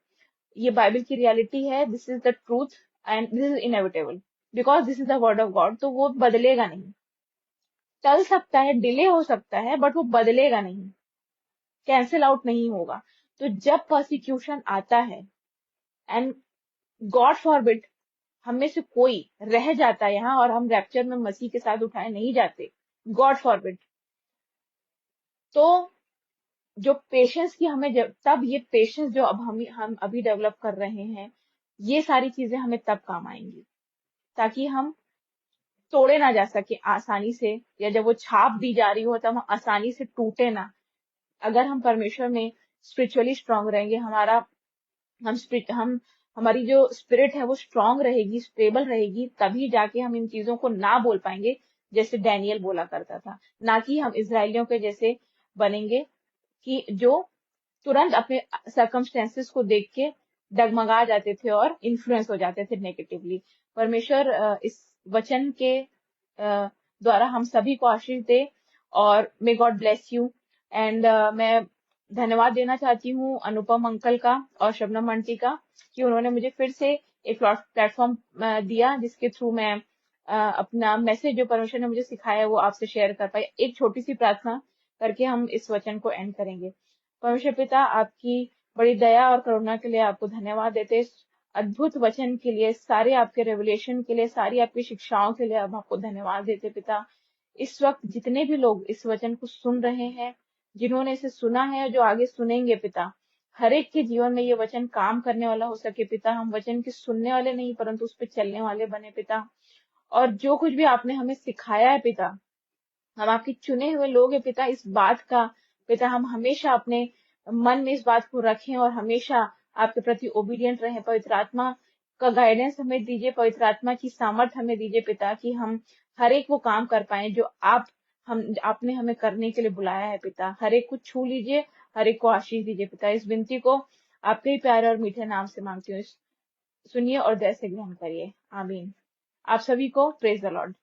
ये बाइबल की रियलिटी है, this is the truth and this is inevitable, because this is the word of God. तो वो बदलेगा नहीं। टल सकता है, डिले हो सकता है, बट वो बदलेगा नहीं, कैंसिल आउट नहीं होगा। तो जब परसिक्यूशन आता है, एंड गॉड फॉरबिड हम में से कोई रह जाता है यहाँ और हम रैप्चर में मसीह के साथ उठाए नहीं जाते, गॉड फॉरबिड, तो जो पेशेंस की हमें तब ये पेशेंस जो अब हम अभी डेवलप कर रहे हैं, ये सारी चीजें हमें तब काम आएंगी, ताकि हम तोड़े ना जा सके आसानी से, या जब वो छाप दी जा रही हो तब हम आसानी से टूटे ना। अगर हम परमेश्वर में स्पिरिचुअली स्ट्रांग रहेंगे, हम हमारी जो स्पिरिट है वो स्ट्रांग रहेगी, स्टेबल रहेगी, तभी जाके हम इन चीजों को ना बोल पाएंगे जैसे डैनियल बोला करता था। ना कि हम इजरायलियों के जैसे बनेंगे कि जो तुरंत अपने सर्कमस्टेंसेस को देख के डगमगा जाते थे और इन्फ्लुएंस हो जाते थे नेगेटिवली। परमेश्वर इस वचन के द्वारा हम सभी को आशीष दे, और may God bless you. And मैं धन्यवाद देना चाहती हूँ अनुपम अंकल का और शबनम आंटी का, कि उन्होंने मुझे फिर से एक प्लेटफॉर्म दिया जिसके थ्रू मैं अपना मैसेज जो परमेश्वर ने मुझे सिखाया है वो आपसे शेयर कर पाई। एक छोटी सी प्रार्थना करके हम इस वचन को एंड करेंगे। परमेश्वर पिता, आपकी बड़ी दया और करुणा के लिए आपको धन्यवाद देते, इस अद्भुत वचन के लिए, सारे आपके रेवलेशन के लिए, सारी आपकी शिक्षाओं के लिए हम आपको धन्यवाद देते पिता। इस वक्त जितने भी लोग इस वचन को सुन रहे हैं, जिन्होंने इसे सुना है, जो आगे सुनेंगे पिता, हर एक के जीवन में ये वचन काम करने वाला हो सके पिता। हम वचन के सुनने वाले नहीं परंतु उस पर चलने वाले बने पिता। और जो कुछ भी आपने हमें सिखाया है पिता, हम आपके चुने हुए लोग हैं पिता। इस बात का पिता हम हमेशा अपने मन में इस बात को रखें और हमेशा आपके प्रति ओबीडियंट रहें। पवित्र आत्मा का गाइडेंस हमें दीजिए, पवित्र आत्मा की सामर्थ हमें दीजिए पिता, कि हम हर एक वो काम कर पाए जो आपने हमें करने के लिए बुलाया है पिता। हर एक को छू लीजिए, हर एक को आशीष दीजिए पिता। इस विनती को आपके ही प्यारे और मीठे नाम से मांगती हूँ, सुनिए और दया से ग्रहण करिए, आमीन। आप सभी को प्रेज द लॉर्ड।